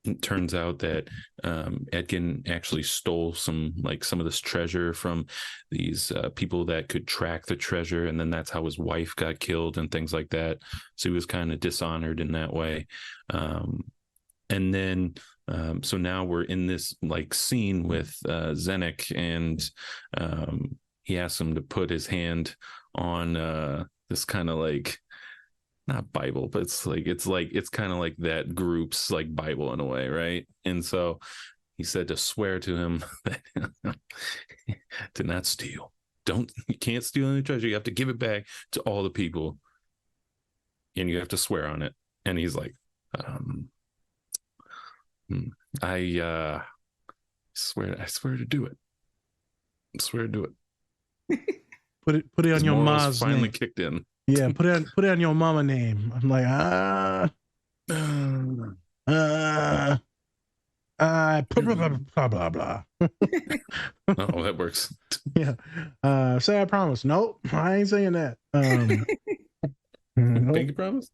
it turns out that Edgin actually stole some of this treasure from these people that could track the treasure, and then that's how his wife got killed and things like that. So he was kind of dishonored in that way. And then so now we're in this like scene with Zenek, and he asks him to put his hand on this kind of like, not Bible, but it's kind of like that group's like Bible in a way, right? And so he said to swear to him that to not steal. You can't steal any treasure. You have to give it back to all the people, and you have to swear on it. And he's like, I swear to do it. I swear to do it. Put it on your mom's finally name. Kicked in. Yeah, put it on your mama name. I'm like, blah blah blah. Oh, that works. Yeah. Say I promise. Nope, I ain't saying that. Pinky promise?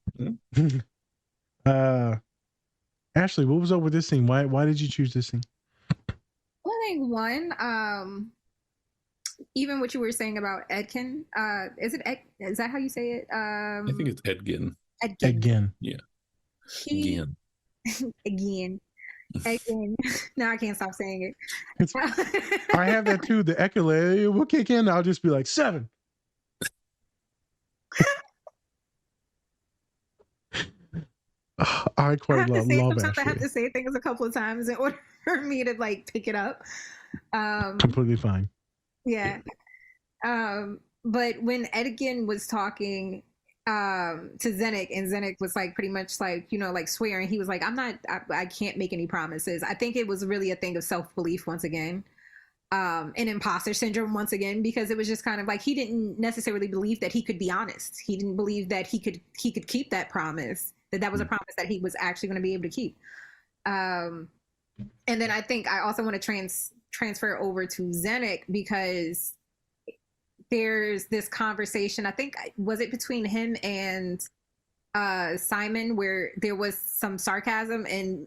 Yeah. Ashley, what was up with this scene? Why did you choose this scene? Well, I think one, even what you were saying about Edkin, is that how you say it? I think it's Edgin. Edgin. Yeah. Again. Again. Now I can't stop saying it. I have that too. The echolay will kick in. I'll just be like 7. I quite love sometimes Ashley. I have to say things a couple of times in order for me to like pick it up. Completely fine. Yeah. But when Edgin was talking to Zenek, and Zenek was like pretty much like, like swearing, he was like, I can't make any promises. I think it was really a thing of self-belief once again. And imposter syndrome once again, because it was just kind of like he didn't necessarily believe that he could be honest. He didn't believe that he could keep that promise, that was a promise that he was actually going to be able to keep. And then I think I also want to transfer over to Zenek, because there's this conversation, I think, was it between him and Simon, where there was some sarcasm and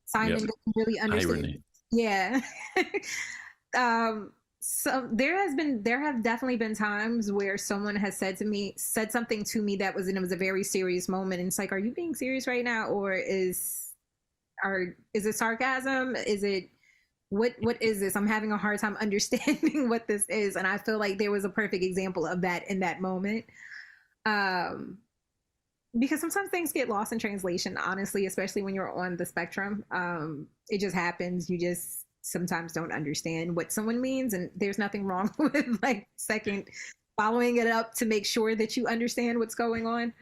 Simon didn't really understand. Irony. Yeah. So there have definitely been times where someone has said something to me that it was a very serious moment, and it's like, are you being serious right now, or is it sarcasm? Is it what is this? I'm having a hard time understanding what this is. And I feel like there was a perfect example of that in that moment. Because sometimes things get lost in translation, honestly, especially when you're on the spectrum. It just happens. You just sometimes don't understand what someone means, and there's nothing wrong with like second following it up to make sure that you understand what's going on.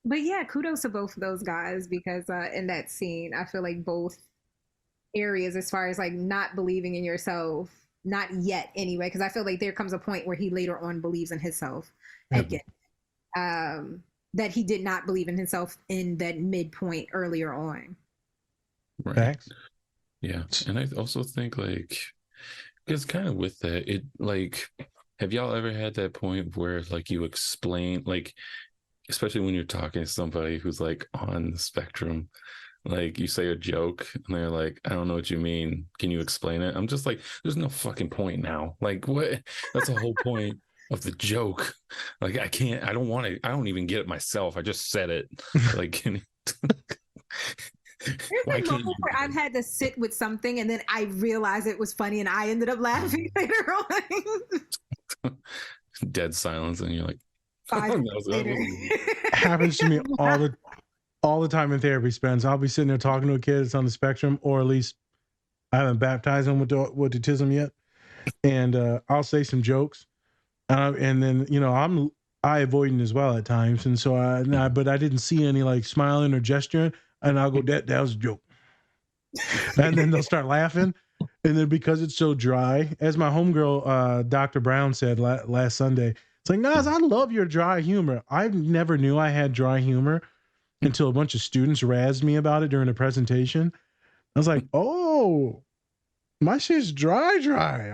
But yeah, kudos to both of those guys, because in that scene, I feel like both areas, as far as like not believing in yourself, not yet anyway, because I feel like there comes a point where he later on believes in himself again. That he did not believe in himself in that midpoint earlier on. Right. Facts. Yeah. And I also think like, it's kind of with that, it like, have y'all ever had that point where like you explain, like, especially when you're talking to somebody who's like on the spectrum, like you say a joke and they're like, I don't know what you mean. Can you explain it? I'm just like, there's no fucking point now. Like what? That's the whole point of the joke. Like I don't even get it myself. I just said it. Like, can why can't you? Where I've had to sit with something and then I realized it was funny and I ended up laughing later on. Dead silence, and you're like, 5 minutes later. Happens to me all the time in therapy. Spence, I'll be sitting there talking to a kid that's on the spectrum, or at least I haven't baptized him with autism yet, and I'll say some jokes, and then I'm avoidant as well at times, and so but I didn't see any like smiling or gesturing. And I'll go, that was a joke. And then they'll start laughing. And then because it's so dry, as my homegirl, Dr. Brown said last Sunday, it's like, Nas, I love your dry humor. I never knew I had dry humor until a bunch of students razzed me about it during a presentation. I was like, oh, my shit's dry.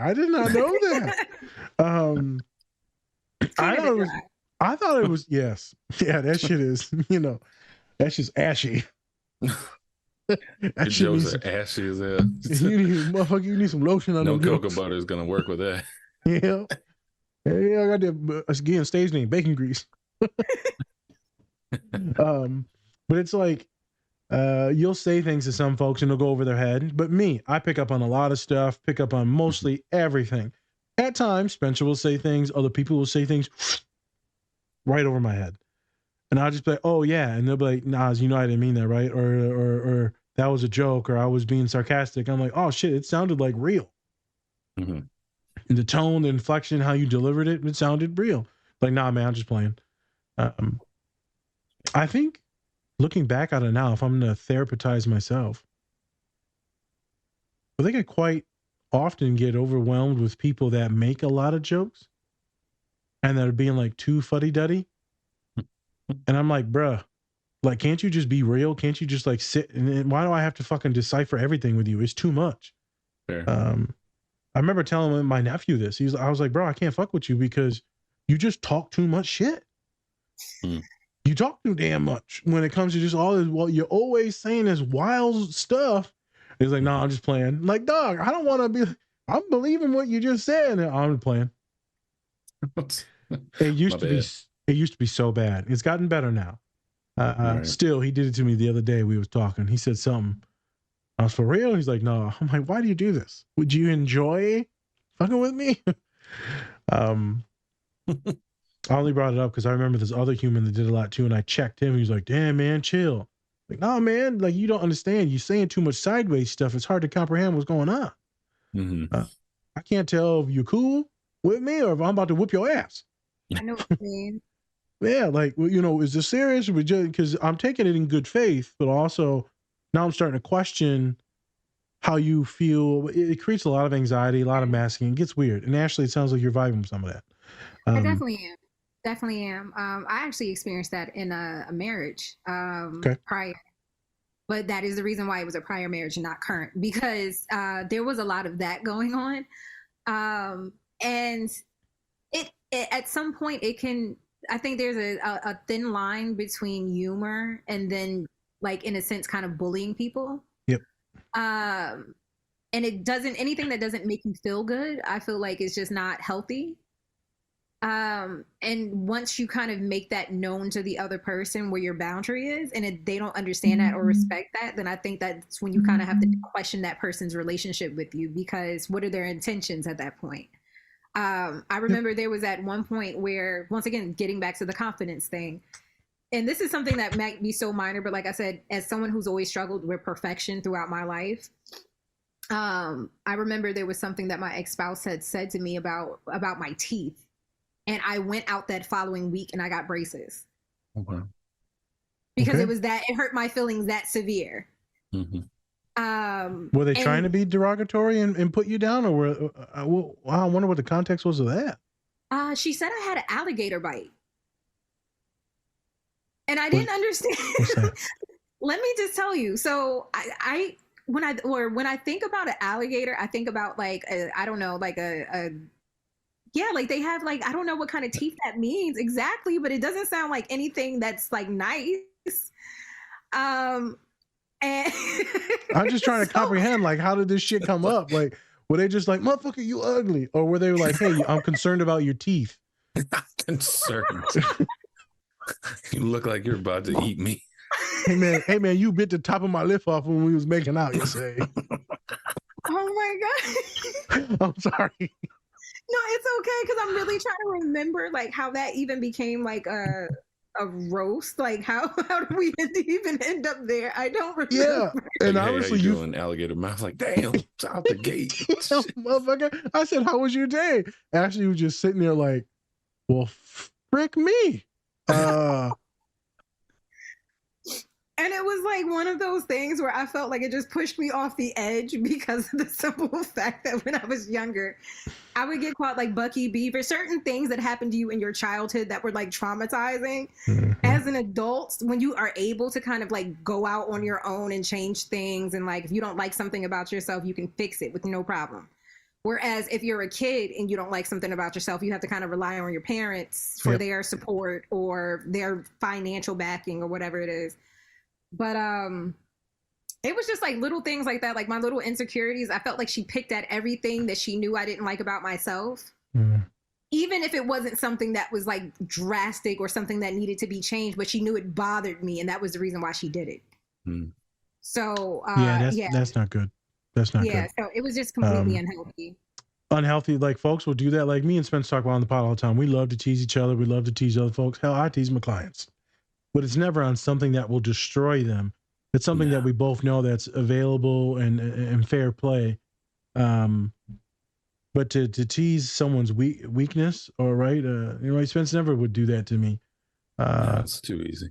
I did not know that. I thought it was, yes. Yeah, that shit is, that's just ashy. Your jokes are ashy as hell. You need some lotion on no them cocoa jokes. butter is gonna work with that. Yeah, I got that again. Stage name, bacon grease. But it's like you'll say things to some folks and they'll go over their head. But me, I pick up on a lot of stuff. Pick up on mostly everything. At times, Spencer will say things. Other people will say things right over my head. And I'll just be like, oh, yeah. And they'll be like, Nas, I didn't mean that, right? Or that was a joke, or I was being sarcastic. I'm like, oh, shit, it sounded like real. Mm-hmm. And the tone, the inflection, how you delivered it, it sounded real. Like, nah, man, I'm just playing. I think, looking back at it now, if I'm going to therapeutize myself, I think I quite often get overwhelmed with people that make a lot of jokes and that are being like too fuddy-duddy. And I'm like, bruh, like, can't you just be real? Can't you just like sit? And why do I have to fucking decipher everything with you? It's too much. Fair. I remember telling my nephew this. I was like, bro, I can't fuck with you because you just talk too much shit. You talk too damn much when it comes to just all this. Well, you're always saying this wild stuff. He's like, no, I'm just playing. I'm like, dog, I don't want to be. I'm believing what you just said. And I'm playing. It used to be so bad. It's gotten better now. Right. Still, he did it to me the other day. We was talking. He said something. I was for real. He's like, no. I'm like, why do you do this? Would you enjoy fucking with me? I only brought it up because I remember this other human that did a lot too, and I checked him. He was like, damn, man, chill. Like, no, man, like, you don't understand. You're saying too much sideways stuff. It's hard to comprehend what's going on. Mm-hmm. I can't tell if you're cool with me or if I'm about to whoop your ass. I know what you mean. Yeah, like, is this serious? Because I'm taking it in good faith, but also now I'm starting to question how you feel. It creates a lot of anxiety, a lot of masking. It gets weird. And Ashley, it sounds like you're vibing with some of that. I definitely am. I actually experienced that in a marriage prior. But that is the reason why it was a prior marriage and not current, because there was a lot of that going on. And it at some point it can, I think there's a thin line between humor and then, like, in a sense, kind of bullying people. Yep. And it doesn't, anything that doesn't make you feel good, I feel like is just not healthy. And once you kind of make that known to the other person where your boundary is, and if they don't understand that or respect that, then I think that's when you kind of have to question that person's relationship with you, because what are their intentions at that point? I remember there was at one point where, once again, getting back to the confidence thing, and this is something that might be so minor, but like I said, as someone who's always struggled with perfection throughout my life, I remember there was something that my ex-spouse had said to me about my teeth. And I went out that following week and I got braces. Okay. Because it was that, it hurt my feelings that severe. Were they trying to be derogatory and put you down, or were I wonder what the context was of that. She said I had an alligator bite. And I didn't understand. Let me just tell you. So when I think about an alligator, I think about like I don't know, like yeah, like they have like, I don't know what kind of teeth that means exactly, but it doesn't sound like anything that's like nice. And I'm just trying to comprehend, like, how did this shit come up? Like, were they just like, motherfucker, you ugly? Or were they like, hey, I'm concerned about your teeth? Concerned. You look like you're about to eat me. Hey man, you bit the top of my lip off when we was making out, you say. Oh my God. I'm sorry. No, it's okay, because I'm really trying to remember like how that even became like a roast. Like how did we even end up there? I don't remember. Yeah, and like, honestly, you doing alligator mouth like, damn, it's out the gate. Damn, motherfucker. I said, how was your day? Ashley was just sitting there like, well, frick me. And it was like one of those things where I felt like it just pushed me off the edge because of the simple fact that when I was younger, I would get caught like Bucky Beaver, certain things that happened to you in your childhood that were like traumatizing. As an adult, when you are able to kind of like go out on your own and change things, and like if you don't like something about yourself, you can fix it with no problem. Whereas if you're a kid and you don't like something about yourself, you have to kind of rely on your parents for their support or their financial backing or whatever it is. But it was just like little things like that, like my little insecurities. I felt like she picked at everything that she knew I didn't like about myself. Even if it wasn't something that was like drastic or something that needed to be changed, but she knew it bothered me, and that was the reason why she did it. So that's not good. That's not good. Yeah, so it was just completely unhealthy. Unhealthy, like folks will do that. Like me and Spence talk about on the pod all the time. We love to tease each other. We love to tease other folks. Hell, I tease my clients. But it's never on something that will destroy them. It's something that we both know that's available and fair play. But to tease someone's weakness, or right, Spence never would do that to me. It's too easy.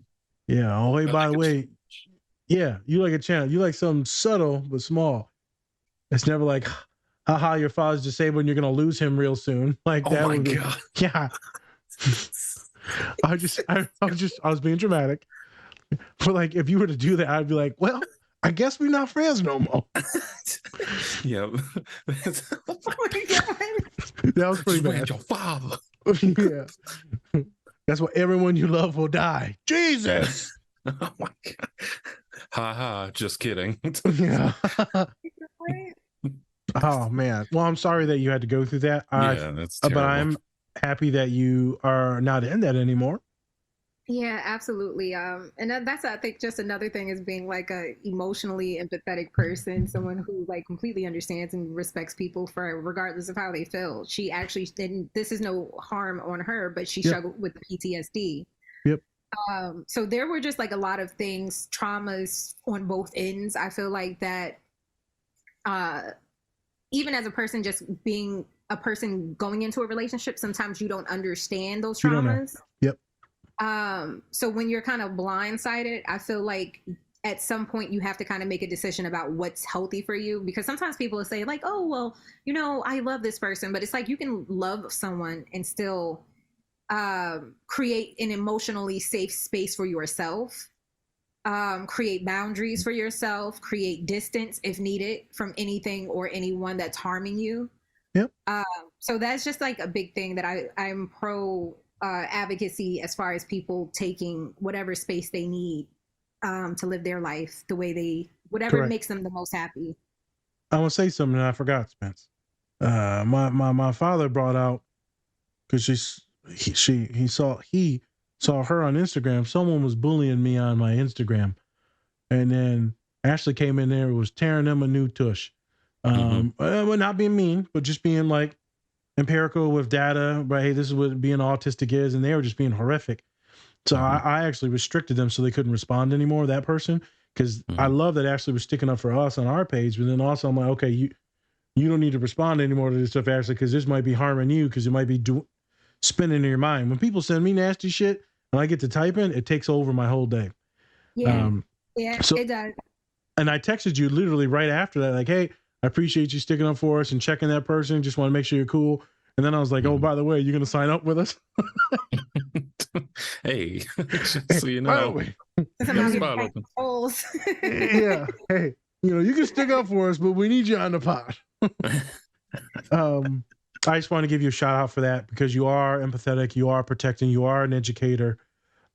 Yeah. Oh, hey, by the way, yeah, you like a channel. You like something subtle but small. It's never like, haha, your father's disabled and you're gonna lose him real soon. Like that. Oh my God. Yeah. I was being dramatic. But like, if you were to do that, I'd be like, well, I guess we're not friends no more. Yeah. Oh my God. That was pretty bad. Your father. Yeah. That's why everyone you love will die. Jesus. Oh my God. Ha ha. Just kidding. Yeah. Oh man. Well, I'm sorry that you had to go through that. That's terrible. But I'm happy that you are not in that anymore. Yeah, absolutely. And that's, I think, just another thing is being like a emotionally empathetic person, someone who like completely understands and respects people for regardless of how they feel. She actually didn't, this is no harm on her, but she struggled with PTSD. Yep. So there were just like a lot of things, traumas on both ends. I feel like that even as a person, just being a person going into a relationship, sometimes you don't understand those traumas. Yep. So when you're kind of blindsided, I feel like at some point you have to kind of make a decision about what's healthy for you, because sometimes people will say like, oh, well, I love this person, but it's like you can love someone and still create an emotionally safe space for yourself, create boundaries for yourself, create distance if needed from anything or anyone that's harming you. Yep. So that's just like a big thing that I'm pro advocacy as far as people taking whatever space they need to live their life the way whatever Correct. makes them the most happy. I want to say something and I forgot, Spence. My father brought out, because he saw her on Instagram. Someone was bullying me on my Instagram, and then Ashley came in there and was tearing them a new tush. Well, not being mean, but just being like empirical with data, right? Hey, this is what being autistic is, and they were just being horrific. So I actually restricted them so they couldn't respond anymore, that person, because I love that Ashley was sticking up for us on our page, but then also I'm like, okay, you don't need to respond anymore to this stuff, Ashley, because this might be harming you, because it might be spinning in your mind. When people send me nasty shit and I get to typing, it takes over my whole day. Yeah, it does. And I texted you literally right after that, like, hey, I appreciate you sticking up for us and checking that person. Just want to make sure you're cool. And then I was like, oh, by the way, you're going to sign up with us? Hey, so you know. Yeah. Hey, you can stick up for us, but we need you on the pod. I just want to give you a shout out for that, because you are empathetic, you are protecting, you are an educator,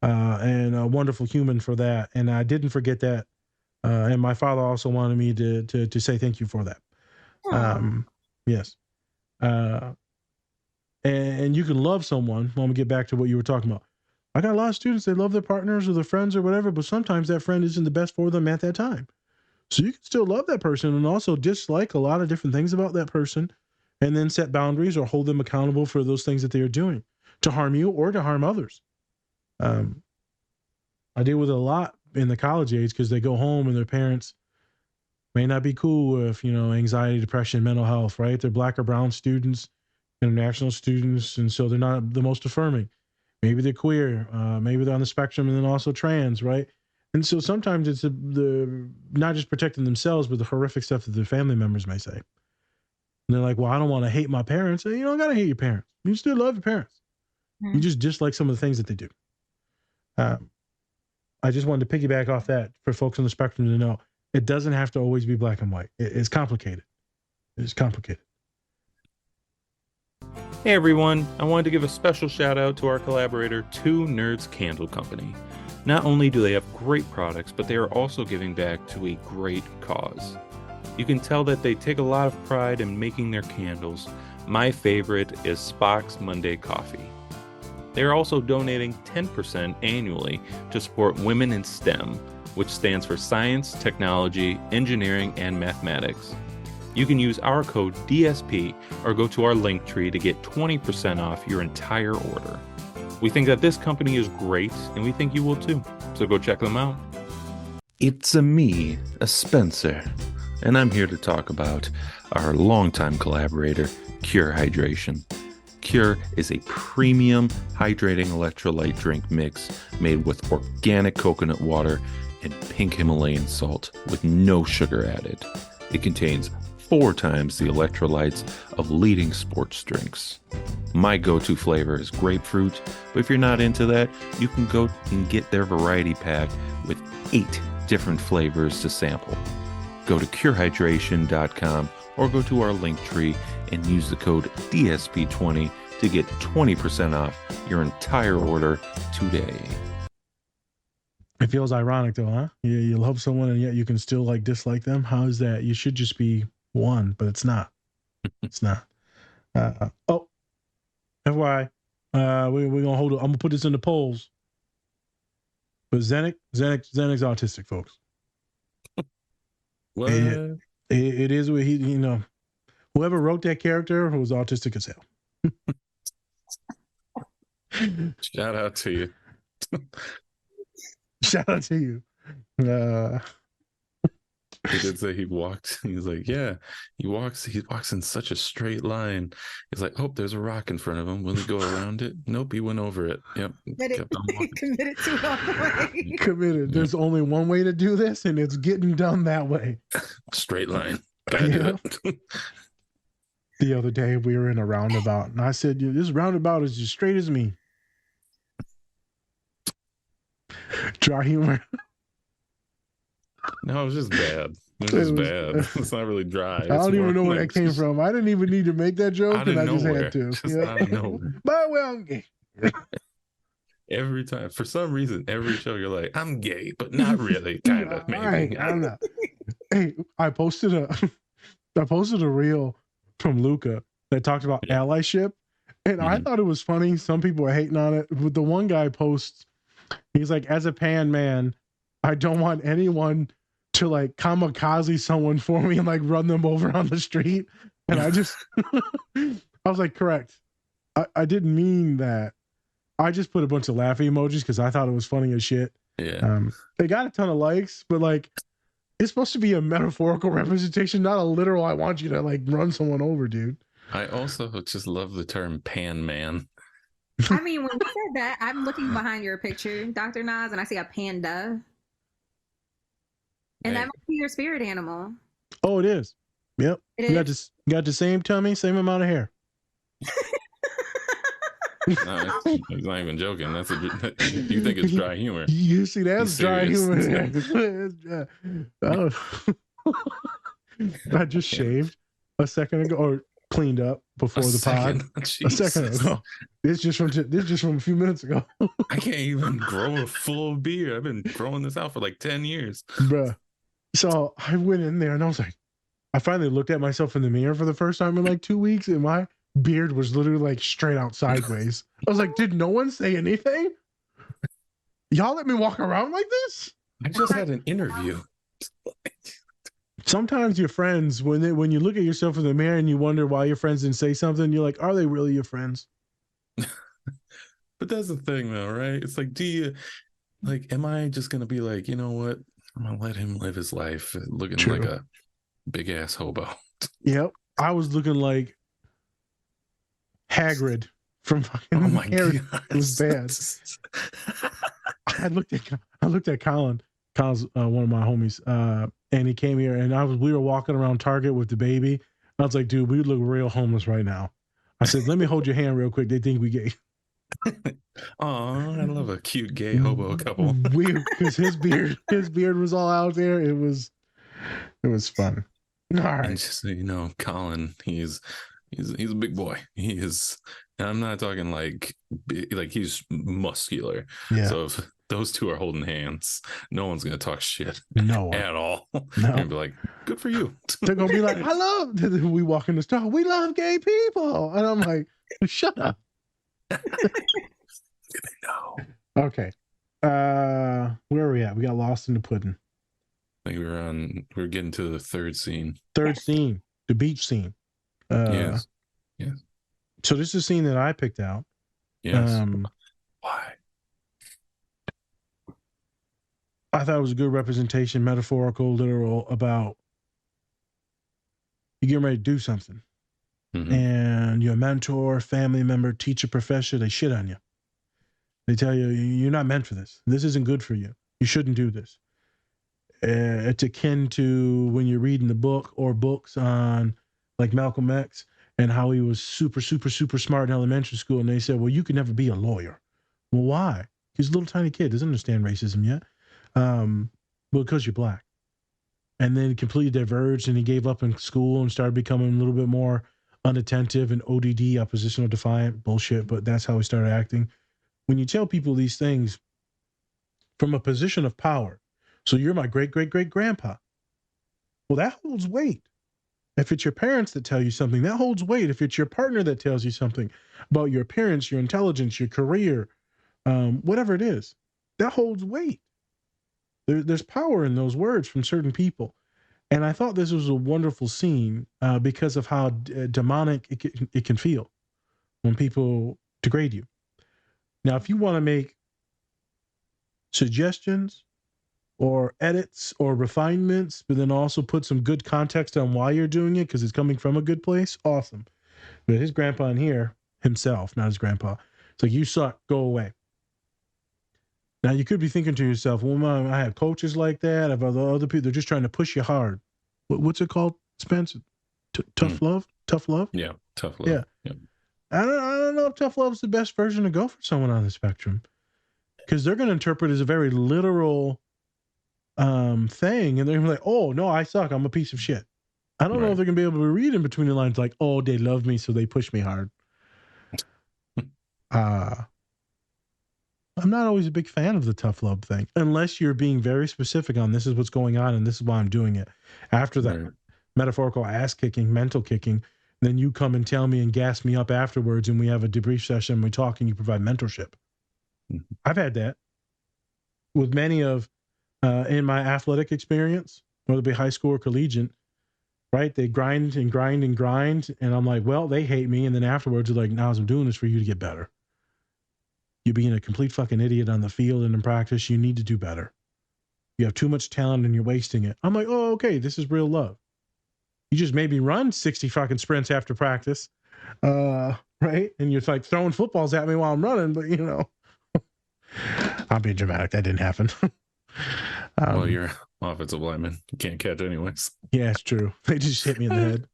and a wonderful human for that. And I didn't forget that. And my father also wanted me to say thank you for that. Yes. And you can love someone. Let me get back to what you were talking about. I got a lot of students, they love their partners or their friends or whatever, but sometimes that friend isn't the best for them at that time. So you can still love that person and also dislike a lot of different things about that person, and then set boundaries or hold them accountable for those things that they are doing to harm you or to harm others. I deal with it a lot in the college age, because they go home and their parents may not be cool with, anxiety, depression, mental health, right? They're Black or brown students, international students, and so they're not the most affirming. Maybe they're queer, maybe they're on the spectrum, and then also trans, right? And so sometimes it's the not just protecting themselves, but the horrific stuff that their family members may say. And they're like, well, I don't want to hate my parents. You don't got to hate your parents. You still love your parents. You just dislike some of the things that they do. I just wanted to piggyback off that for folks on the spectrum to know it doesn't have to always be black and white. It's complicated. It's complicated. Hey everyone, I wanted to give a special shout out to our collaborator, Two Nerds Candle Company. Not only do they have great products, but they are also giving back to a great cause. You can tell that they take a lot of pride in making their candles. My favorite is Spock's Monday Coffee. They are also donating 10% annually to support Women in STEM, which stands for Science, Technology, Engineering, and Mathematics. You can use our code DSP or go to our link tree to get 20% off your entire order. We think that this company is great, and we think you will too, so go check them out. It's me, a Spencer, and I'm here to talk about our longtime collaborator, Cure Hydration. Cure is a premium hydrating electrolyte drink mix made with organic coconut water and pink Himalayan salt with no sugar added. It contains 4 times the electrolytes of leading sports drinks. My go-to flavor is grapefruit, but if you're not into that, you can go and get their variety pack with 8 different flavors to sample. Go to curehydration.com or go to our link tree and use the code DSP20 to get 20% off your entire order today. It feels ironic though, huh? You love someone and yet you can still dislike them. How is that? You should just be one, but it's not. It's not. FYI, we're gonna hold it. I'm gonna put this in the polls. But Xenix autistic, folks. What? It is what he, whoever wrote that character was autistic as hell. Shout out to you. Shout out to you. He did say he walked. He's like, yeah, he walks in such a straight line. He's like, oh, there's a rock in front of him. Will he go around it? Nope, he went over it. Yep. Committed to it all the way. Committed. There's only one way to do this, and it's getting done that way. Straight line. Gotta do it. The other day we were in a roundabout, and I said, this roundabout is as straight as me. Dry humor. No, it was just bad. This is bad. It's not really dry. I don't even know where that came from. I didn't even need to make that joke, and I just had to. Just out of nowhere. By the way, I'm gay. Every time, for some reason, every show you're like, I'm gay, but not really, kind of, maybe. I don't know. Hey, I posted a reel from Luca that talked about allyship, and I thought it was funny. Some people were hating on it, but the one guy posts, he's like, as a pan man, I don't want anyone to like kamikaze someone for me and like run them over on the street. And I just, I was like, correct. I didn't mean that. I just put a bunch of laughing emojis because I thought it was funny as shit. Yeah. They got a ton of likes, but like, it's supposed to be a metaphorical representation, not a literal, I want you to like run someone over, dude. I also just love the term pan man. I mean, when you said that, I'm looking behind your picture, Dr. Nas, and I see a panda. And that must be your spirit animal. Oh, it is. Yep. You got the same tummy, same amount of hair. No, he's not even joking. You think it's dry humor. You see, that's dry humor. I just shaved a second ago, or cleaned up before the pod. A second ago. This just from a few minutes ago. I can't even grow a full beard. I've been growing this out for like 10 years. Bruh. So I went in there and I was like, I finally looked at myself in the mirror for the first time in like 2 weeks, and my beard was literally like straight out sideways. I was like, did no one say anything? Y'all let me walk around like this? I just had an interview. Sometimes your friends, when you look at yourself in the mirror and you wonder why your friends didn't say something, you're like, are they really your friends? But that's the thing though, right? It's like, am I just gonna be like, you know what? I'm gonna let him live his life looking like a big ass hobo. Yep. I was looking like Hagrid from fucking Harry. It was bad. I looked at Colin. Colin's one of my homies, and he came here, and we were walking around Target with the baby. I was like, dude, we look real homeless right now. I said, let me hold your hand real quick. They think we gay. Oh, I love a cute gay hobo couple. Weird, because his beard was all out there. It was fun. All right. And just so you know, Colin, he's a big boy. He is, and I'm not talking like he's muscular. Yeah. So if those two are holding hands, no one's gonna talk shit at all. No. And be like, good for you. They're gonna be like, we walk in the store, we love gay people. And I'm like, shut up. No. Okay. Where are we at? We got lost in the pudding. I think we're getting to the third scene. The beach scene. Yes. So this is a scene that I picked out. Yes. Why? I thought it was a good representation, metaphorical, literal, about you getting ready to do something. Mm-hmm. And your mentor, family member, teacher, professor, they shit on you. They tell you, you're not meant for this. This isn't good for you. You shouldn't do this. It's akin to when you're reading the book or books on like Malcolm X and how he was super, super, super smart in elementary school. And they said, well, you could never be a lawyer. Well, why? He's a little tiny kid, doesn't understand racism yet. Well, because you're black. And then completely diverged, and he gave up in school and started becoming a little bit more unattentive and ODD, oppositional defiant bullshit. But that's how he started acting. When you tell people these things from a position of power, so you're my great, great, great grandpa. Well, that holds weight. If it's your parents that tell you something, that holds weight. If it's your partner that tells you something about your appearance, your intelligence, your career, whatever it is, that holds weight. There's power in those words from certain people. And I thought this was a wonderful scene because of how demonic it can feel when people degrade you. Now, if you want to make suggestions or edits or refinements, but then also put some good context on why you're doing it because it's coming from a good place, awesome. But his grandpa in here, himself, not his grandpa, it's like, you suck, go away. Now, you could be thinking to yourself, well, Mom, I have coaches like that. I have other people. They're just trying to push you hard. What's it called, Spencer? Tough love? Tough love? Yeah, tough love. Yeah. I don't know if tough love is the best version to go for someone on the spectrum, because they're going to interpret it as a very literal thing, and they're gonna be like, oh no, I suck, I'm a piece of shit. I don't know if they're gonna be able to read in between the lines like, oh, they love me, so they push me hard. I'm not always a big fan of the tough love thing, unless you're being very specific on this is what's going on and this is why I'm doing it. After that metaphorical ass kicking, mental kicking, then you come and tell me and gas me up afterwards, and we have a debrief session, and we talk, and you provide mentorship. I've had that with many of in my athletic experience, whether it be high school or collegiate. Right? They grind and grind and grind, and I'm like, well, they hate me, and then afterwards, they're like, now I'm doing this for you to get better. You're being a complete fucking idiot on the field and in practice. You need to do better. You have too much talent and you're wasting it. I'm like, oh, okay, this is real love. You just made me run 60 fucking sprints after practice. Right? And you're like throwing footballs at me while I'm running, but you know, I'm being dramatic. That didn't happen. Well, you're offensive lineman. You can't catch anyways. Yeah, it's true. They just hit me in the head.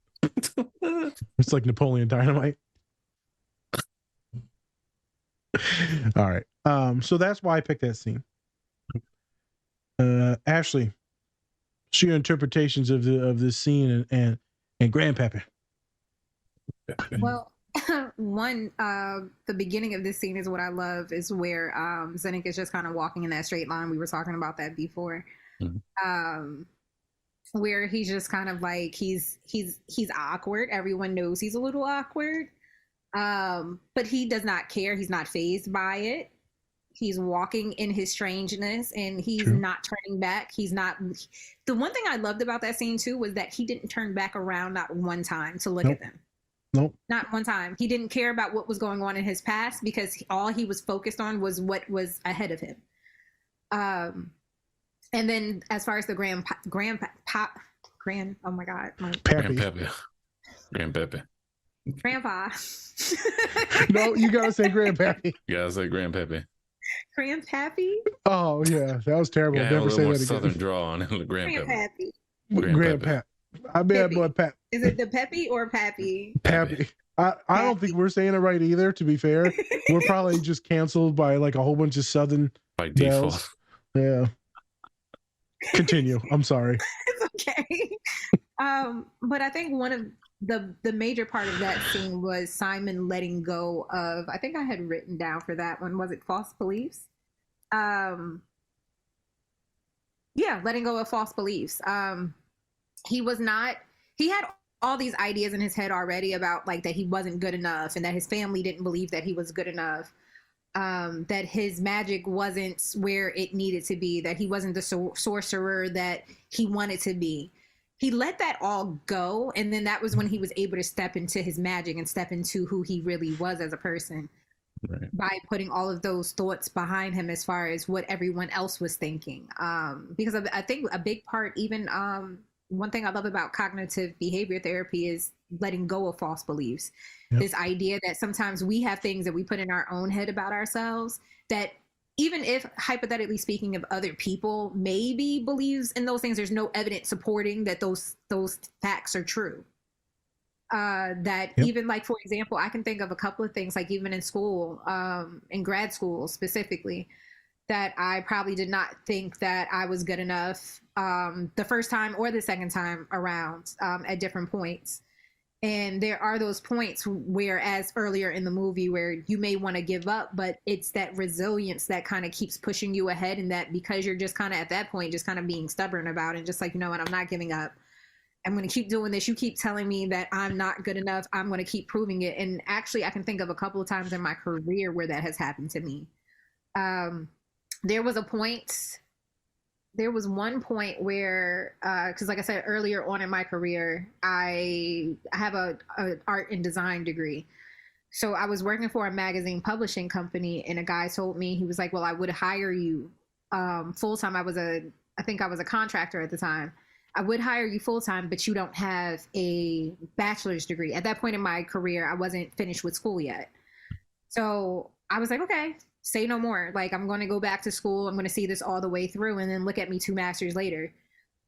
It's like Napoleon Dynamite. All right. So that's why I picked that scene. Ashley, share your interpretations of this scene and Grandpappy. Well, one, the beginning of this scene is what I love, is where Zenik is just kind of walking in that straight line. We were talking about that before. Where he's just kind of like he's awkward. Everyone knows he's a little awkward. But he does not care. He's not fazed by it. He's walking in his strangeness, and he's not turning back. He's not. The one thing I loved about that scene too was that he didn't turn back around not one time to look at them. Not one time. He didn't care about what was going on in his past, because all he was focused on was what was ahead of him. And then as far as the grandpa, oh my God. Grandpa. No, you gotta say Grandpappy. You gotta say Grandpappy. Grandpappy? Oh yeah, that was terrible. Yeah, never say that again. Southern draw on it. Grandpappy. Grandpap. I bad boy Pap. Is it the Peppy or Pappy? Pappy. I don't think we're saying it right either, to be fair. We're probably just canceled by like a whole bunch of Southern by default. Yeah. Continue. I'm sorry. It's okay. But I think one of the major part of that scene was Simon letting go of, I think I had written down for that one, was it false beliefs? Yeah, letting go of false beliefs. He had all these ideas in his head already about like that he wasn't good enough, and that his family didn't believe that he was good enough. That his magic wasn't where it needed to be, that he wasn't the sorcerer that he wanted to be. He let that all go, and then that was when he was able to step into his magic and step into who he really was as a person, by putting all of those thoughts behind him as far as what everyone else was thinking. Because I think a big part, even one thing I love about cognitive behavior therapy is letting go of false beliefs. This idea that sometimes we have things that we put in our own head about ourselves that, even if hypothetically speaking of other people maybe believes in those things, there's no evidence supporting that those facts are true. Even like, for example, I can think of a couple of things, like even in school, in grad school specifically, that I probably did not think that I was good enough the first time or the second time around at different points. And there are those points where, as earlier in the movie, where you may want to give up, but it's that resilience that kind of keeps pushing you ahead. And that because you're just kind of at that point, just kind of being stubborn about it, just like, you know what, I'm not giving up. I'm going to keep doing this. You keep telling me that I'm not good enough. I'm going to keep proving it. And actually, I can think of a couple of times in my career where that has happened to me. There was one point where, because like I said earlier on in my career, I have a art and design degree. So I was working for a magazine publishing company, and a guy told me, he was like, well, I would hire you full-time. I think I was a contractor at the time. I would hire you full-time, but you don't have a bachelor's degree. At that point in my career, I wasn't finished with school yet. So I was like, okay, say no more. Like, I'm going to go back to school. I'm going to see this all the way through, and then look at me 2 masters later.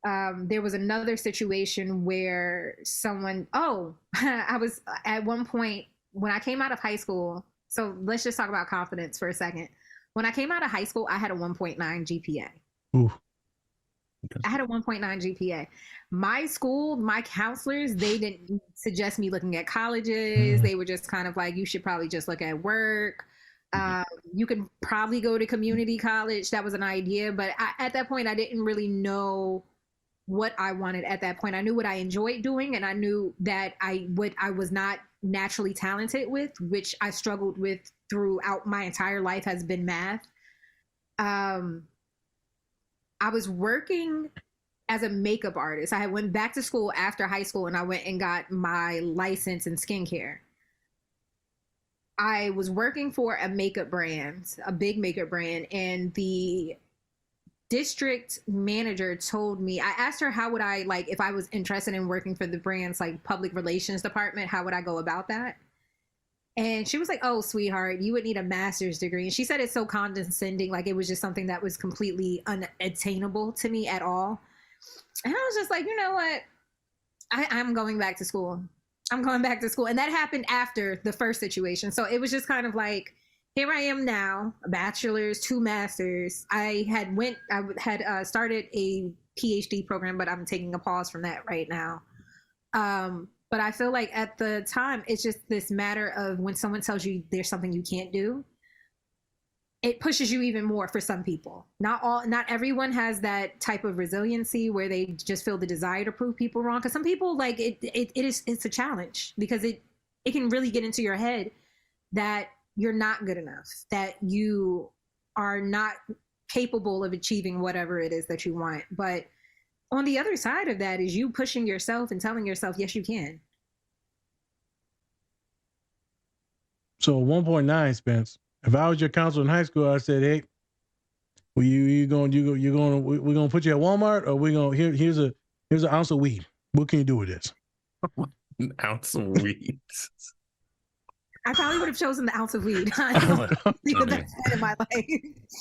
There was another situation where I was at one point when I came out of high school. So let's just talk about confidence for a second. When I came out of high school, I had a 1.9 GPA. Ooh. I had a 1.9 GPA. My school, my counselors, they didn't suggest me looking at colleges. They were just kind of like, you should probably just look at work. You could probably go to community college. That was an idea. But at that point, I didn't really know what I wanted at that point. I knew what I enjoyed doing, and I knew that what I was not naturally talented with, which I struggled with throughout my entire life, has been math. I was working as a makeup artist. I went back to school after high school and I went and got my license in skincare. I was working for a makeup brand, a big makeup brand, and the district manager told me, I asked her how would I, like, if I was interested in working for the brand's like public relations department, how would I go about that? And she was like, oh, sweetheart, you would need a master's degree. And she said it so condescending, like it was just something that was completely unattainable to me at all. And I was just like, you know what? I'm going back to school. I'm going back to school. And that happened after the first situation. So it was just kind of like, here I am now, a bachelor's, 2 masters. I had started a PhD program, but I'm taking a pause from that right now. But I feel like at the time, it's just this matter of when someone tells you there's something you can't do, it pushes you even more for some people. Not everyone has that type of resiliency where they just feel the desire to prove people wrong. Because some people, like, it's a challenge because it can really get into your head that you're not good enough, that you are not capable of achieving whatever it is that you want. But on the other side of that is you pushing yourself and telling yourself, yes, you can. So 1.9, Spence. If I was your counselor in high school, I said, hey, we're gonna put you at Walmart, or here's an ounce of weed. What can you do with this? An ounce of weed. I probably would have chosen the ounce of weed. The best time of my life.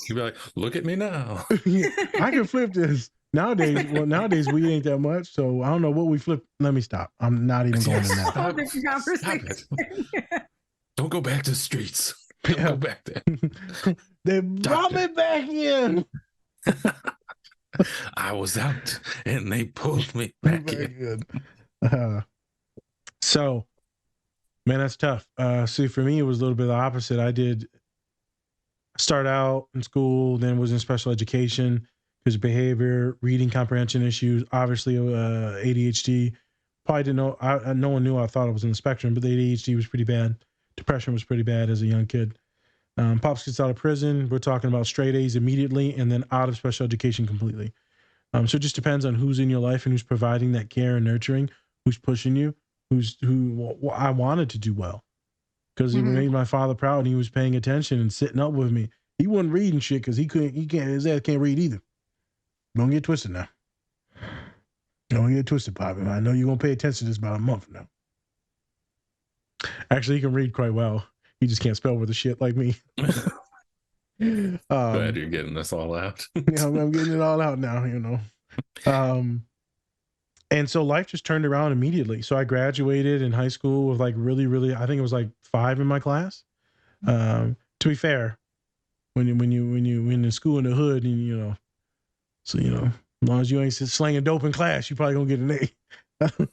You'd be like, look at me now. I can flip this. Nowadays weed ain't that much, so I don't know what we flip. Let me stop. I'm not even going in that. Stop it. Don't go back to the streets. Don't go back there. They brought me back in. I was out and they pulled me back Very in. Good. So, man, that's tough. See, for me, it was a little bit the opposite. I did start out in school, then was in special education because behavior, reading comprehension issues, obviously ADHD. Probably didn't know. No one knew I thought I was in the spectrum, but the ADHD was pretty bad. Depression was pretty bad as a young kid. Pops gets out of prison. We're talking about straight A's immediately and then out of special education completely. So it just depends on who's in your life and who's providing that care and nurturing, who's pushing you, who I wanted to do well because he made my father proud and he was paying attention and sitting up with me. He wasn't reading shit because his ass can't read either. Don't get twisted now. Don't get twisted, Poppy. I know you're going to pay attention to this about a month from now. Actually, he can read quite well. He just can't spell with a shit like me. Glad you're getting this all out. Yeah, I'm getting it all out now, you know. And so life just turned around immediately. So I graduated in high school with like really, I think it was like 5 in my class. To be fair, when you in the school in the hood and you know, so you know, as long as you ain't slanging dope in class, you probably gonna get an A.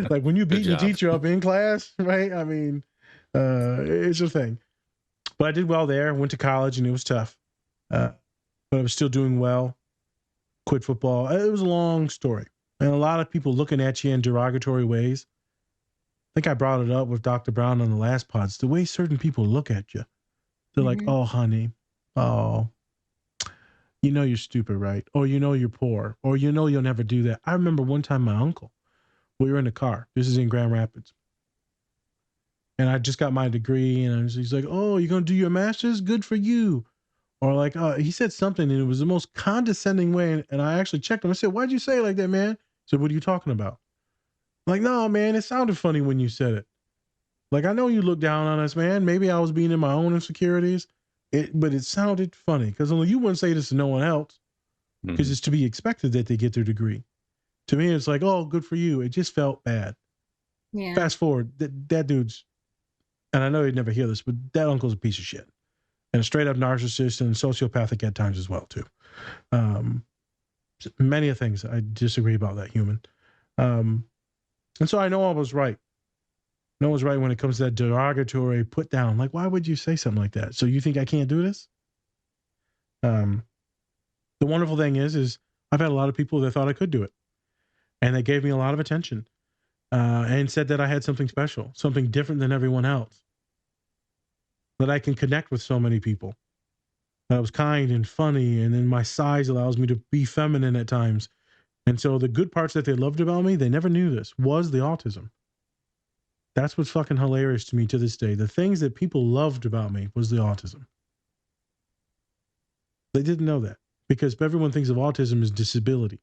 Like when you beat your teacher up in class, right? I mean, it's a thing. But I did well there. Went to college and it was tough, but I was still doing well. Quit football. It was a long story, and a lot of people looking at you in derogatory ways. I think I brought it up with Dr. Brown on the last pod. It's the way certain people look at you. They're like, "Oh, honey, oh, you know you're stupid, right? Or you know you're poor, or you know you'll never do that." I remember one time my uncle. We were in the car. This is in Grand Rapids. And I just got my degree. And he's like, oh, you're going to do your master's? Good for you. Or like, he said something and it was the most condescending way. And I actually checked him. I said, why'd you say it like that, man? He said, what are you talking about? I'm like, no, man, it sounded funny when you said it. Like, I know you look down on us, man. Maybe I was being in my own insecurities. But it sounded funny because you wouldn't say this to no one else because it's to be expected that they get their degree. To me, it's like, oh, good for you. It just felt bad. Yeah. Fast forward, that dude's, and I know you'd never hear this, but that uncle's a piece of shit. And a straight up narcissist and sociopathic at times as well, too. many of things I disagree about that human. And so I know I was right. No one's right when it comes to that derogatory put down. Like, why would you say something like that? So you think I can't do this? The wonderful thing is I've had a lot of people that thought I could do it. And they gave me a lot of attention and said that I had something special, something different than everyone else. That I can connect with so many people. That I was kind and funny, and then my size allows me to be feminine at times. And so the good parts that they loved about me, they never knew this, was the autism. That's what's fucking hilarious to me to this day. The things that people loved about me was the autism. They didn't know that because everyone thinks of autism as disability.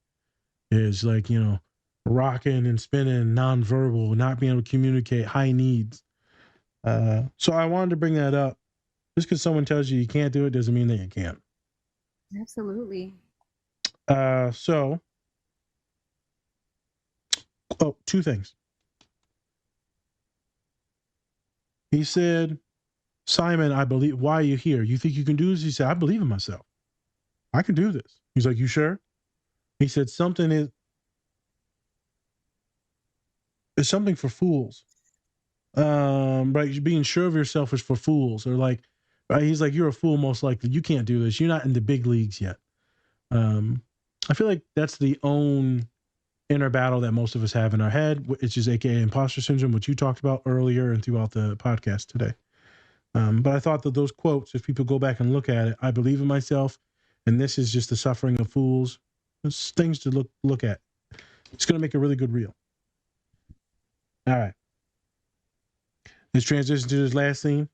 It's like, you know, rocking and spinning, nonverbal, not being able to communicate, high needs. So I wanted to bring that up. Just because someone tells you can't do it doesn't mean that you can't. Absolutely. So, two things. He said, Simon, I believe, why are you here? You think you can do this? He said, I believe in myself. I can do this. He's like, you sure? He said, it's something for fools. Right? Being sure of yourself is for fools. Or like, right? He's like, you're a fool, most likely. You can't do this. You're not in the big leagues yet. I feel like that's the own inner battle that most of us have in our head, which is AKA imposter syndrome, which you talked about earlier and throughout the podcast today. But I thought that those quotes, if people go back and look at it, I believe in myself, and this is just the suffering of fools. It's things to look at. It's going to make a really good reel. All right. Let's transition to this last scene.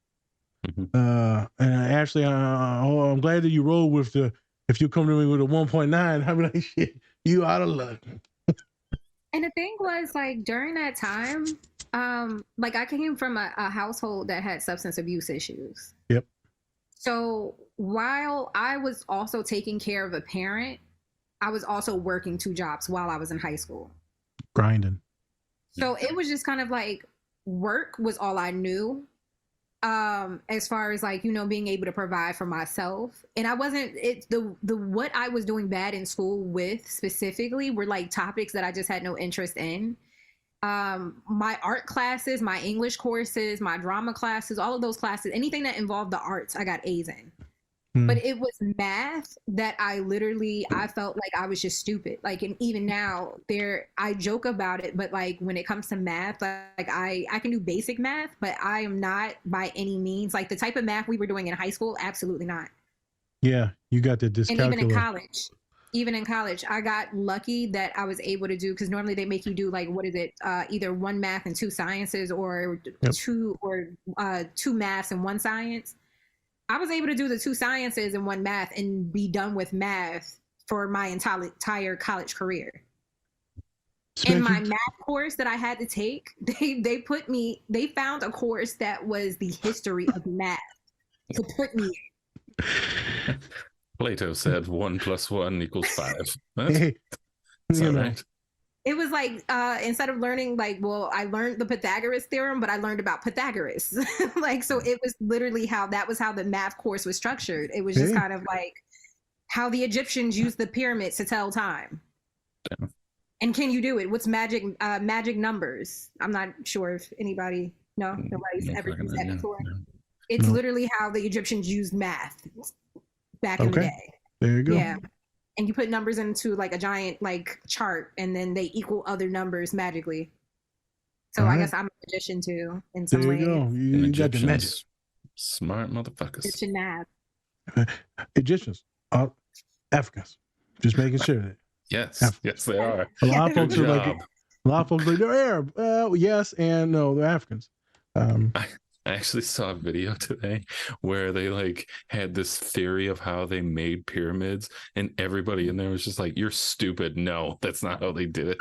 And Ashley, I'm glad that you rolled with if you come to me with a 1.9, I'm like, shit, you out of luck. And the thing was, like, during that time, like, I came from a household that had substance abuse issues. Yep. So while I was also taking care of a parent, I was also working 2 jobs while I was in high school. Grinding. So it was just kind of like work was all I knew. As far as like, you know, being able to provide for myself. And I wasn't, what I was doing bad in school with specifically were like topics that I just had no interest in. My art classes, my English courses, my drama classes, all of those classes, anything that involved the arts, I got A's in. But it was math that I felt like I was just stupid. Like, and even now I joke about it, but like when it comes to math, like I can do basic math, but I am not by any means like the type of math we were doing in high school. Absolutely not. Yeah. You got the dyscalculia. And even in college, I got lucky that I was able to do, because normally they make you do like, what is it? Either 1 math and 2 sciences, or two maths and 1 science. I was able to do the 2 sciences and 1 math and be done with math for my entire college career. In my math course that I had to take, they found a course that was the history of math to put me in. Plato said 1 + 1 = 5. That's all right. It was like, instead of learning, like, well, I learned the Pythagoras theorem, but I learned about Pythagoras. Like, so it was literally that was how the math course was structured. It was just kind of like how the Egyptians used the pyramids to tell time. Damn. And can you do it? What's magic numbers? I'm not sure if nobody's ever used that before. No. It's literally how the Egyptians used math back in the day. There you go. Yeah. And you put numbers into like a giant like chart, and then they equal other numbers magically. So I guess I'm a magician too in some ways. There you go. You got the magic. Smart motherfuckers. Egyptian math. Egyptians are Africans. Just making sure that. Yes, Africans. yes, they are. A lot of folks are like they're Arab. Yes and no, they're Africans. I actually saw a video today where they like had this theory of how they made pyramids, and everybody in there was just like, "You're stupid. No, that's not how they did it."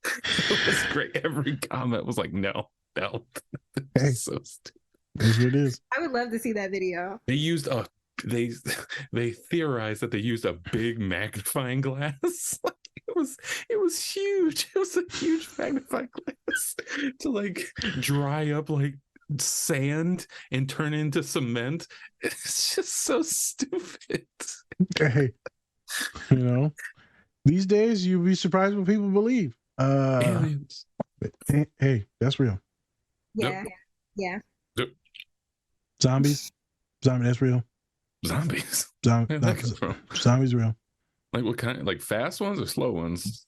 It was great. Every comment was like, "No." Hey, so stupid. That's what it is. I would love to see that video. They used they theorized that they used a big magnifying glass. It was huge. It was a huge magnifying glass to like dry up like sand and turn into cement. It's just so stupid. Hey, You know, these days you'd be surprised what people believe. Aliens. Hey, that's real. Yeah. Yeah. Zombies, that's real. Zombies. Zombies real. Like what kind? Like fast ones or slow ones?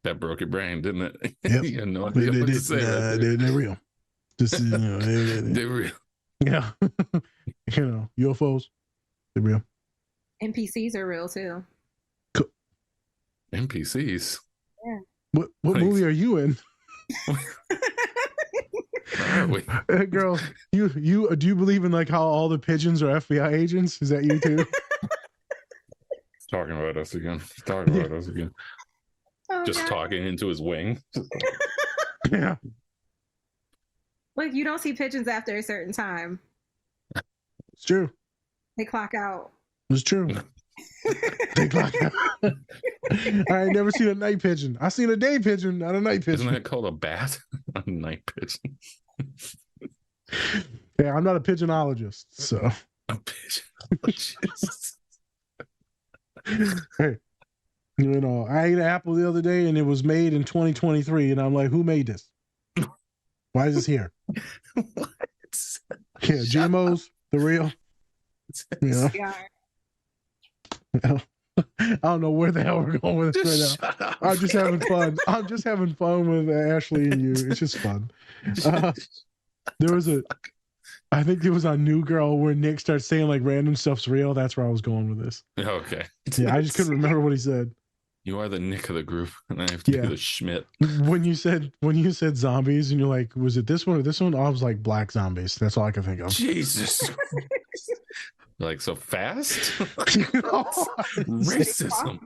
That broke your brain, didn't it? Yep. You had no idea what to say. They're real. Just They're real. Yeah. UFOs, they're real. NPCs are real too. NPCs. Yeah. What movie are you in? Are we? Girl, you do you believe in like how all the pigeons are FBI agents? Is that you too? Talking about us again. Oh, Just God. talking into his wing. Yeah. Like, you don't see pigeons after a certain time. It's true. They clock out. It's true. They clock out. I ain't never seen a night pigeon. I seen a day pigeon, not a night pigeon. Isn't that called a bat? A night pigeon. Yeah, I'm not a pigeonologist, so. A pigeonologist. Hey, I ate an apple the other day and it was made in 2023, and I'm like, who made this? Why is this here? What? Yeah, GMOs, the real. Yeah. I don't know where the hell we're going with this right now. I'm just having fun. I'm just having fun with Ashley and you. It's just fun. I think it was on New Girl where Nick starts saying like random stuff's real. That's where I was going with this. Okay. Yeah, I just couldn't remember what he said. You are the Nick of the group, and I have to be the Schmidt. When you said zombies, and you're like, was it this one or this one? I was like, black zombies. That's all I could think of. Jesus. Like so fast? Racism.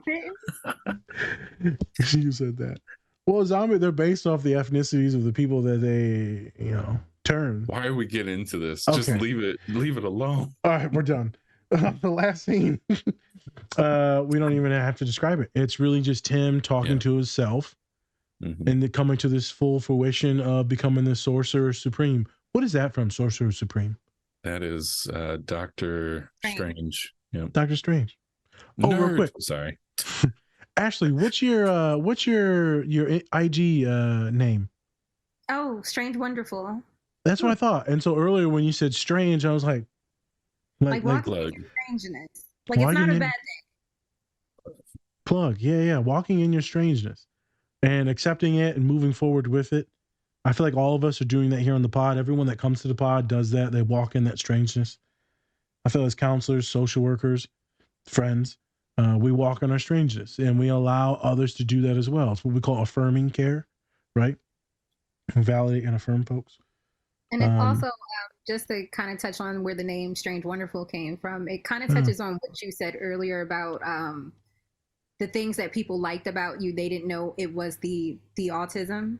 You said that. Well, zombie, they're based off the ethnicities of the people that they, turn. Why are we getting into this? Okay. Just leave it alone. All right, we're done. The last scene. We don't even have to describe it. It's really just him talking to himself and then coming to this full fruition of becoming the Sorcerer Supreme. What is that from, Sorcerer Supreme? That is Doctor Strange. Yep. Doctor Strange. Oh, Nerd. real quick. Sorry. Ashley, what's your IG name? Oh, Strange Wonderful. That's what I thought. And so earlier when you said strange, I was like walking in strangeness. Like, it's not a bad thing. Plug. Yeah. Walking in your strangeness and accepting it and moving forward with it. I feel like all of us are doing that here on the pod. Everyone that comes to the pod does that. They walk in that strangeness. I feel as counselors, social workers, friends, we walk in our strangeness and we allow others to do that as well. It's what we call affirming care, right? Validate and affirm folks. And it also, just to kind of touch on where the name Strange Wonderful came from, it kind of touches on what you said earlier about the things that people liked about you. They didn't know it was the autism.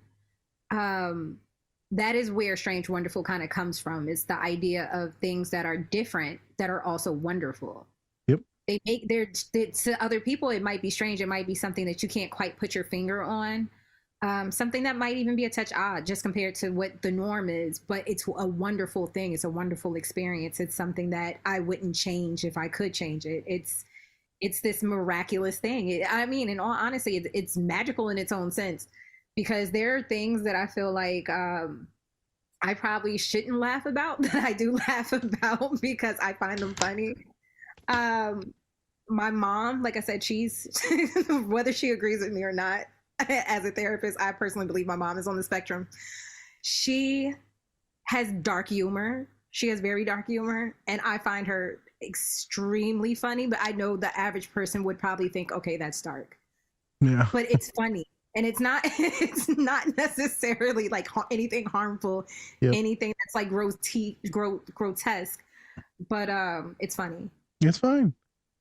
That is where Strange Wonderful kind of comes from. It's the idea of things that are different that are also wonderful. Yep. To other people, it might be strange. It might be something that you can't quite put your finger on. Something that might even be a touch odd just compared to what the norm is, but it's a wonderful thing. It's a wonderful experience. It's something that I wouldn't change if I could change it. It's this miraculous thing. In all honesty, it's magical in its own sense, because there are things that I feel like I probably shouldn't laugh about that I do laugh about because I find them funny. My mom, like I said, she's whether she agrees with me or not, as a therapist, I personally believe my mom is on the spectrum. She has dark humor. She has very dark humor, and I find her extremely funny, but I know the average person would probably think, okay, that's dark. Yeah. But it's funny. And it's not necessarily like anything harmful, anything that's like grotesque, but it's funny. It's fine.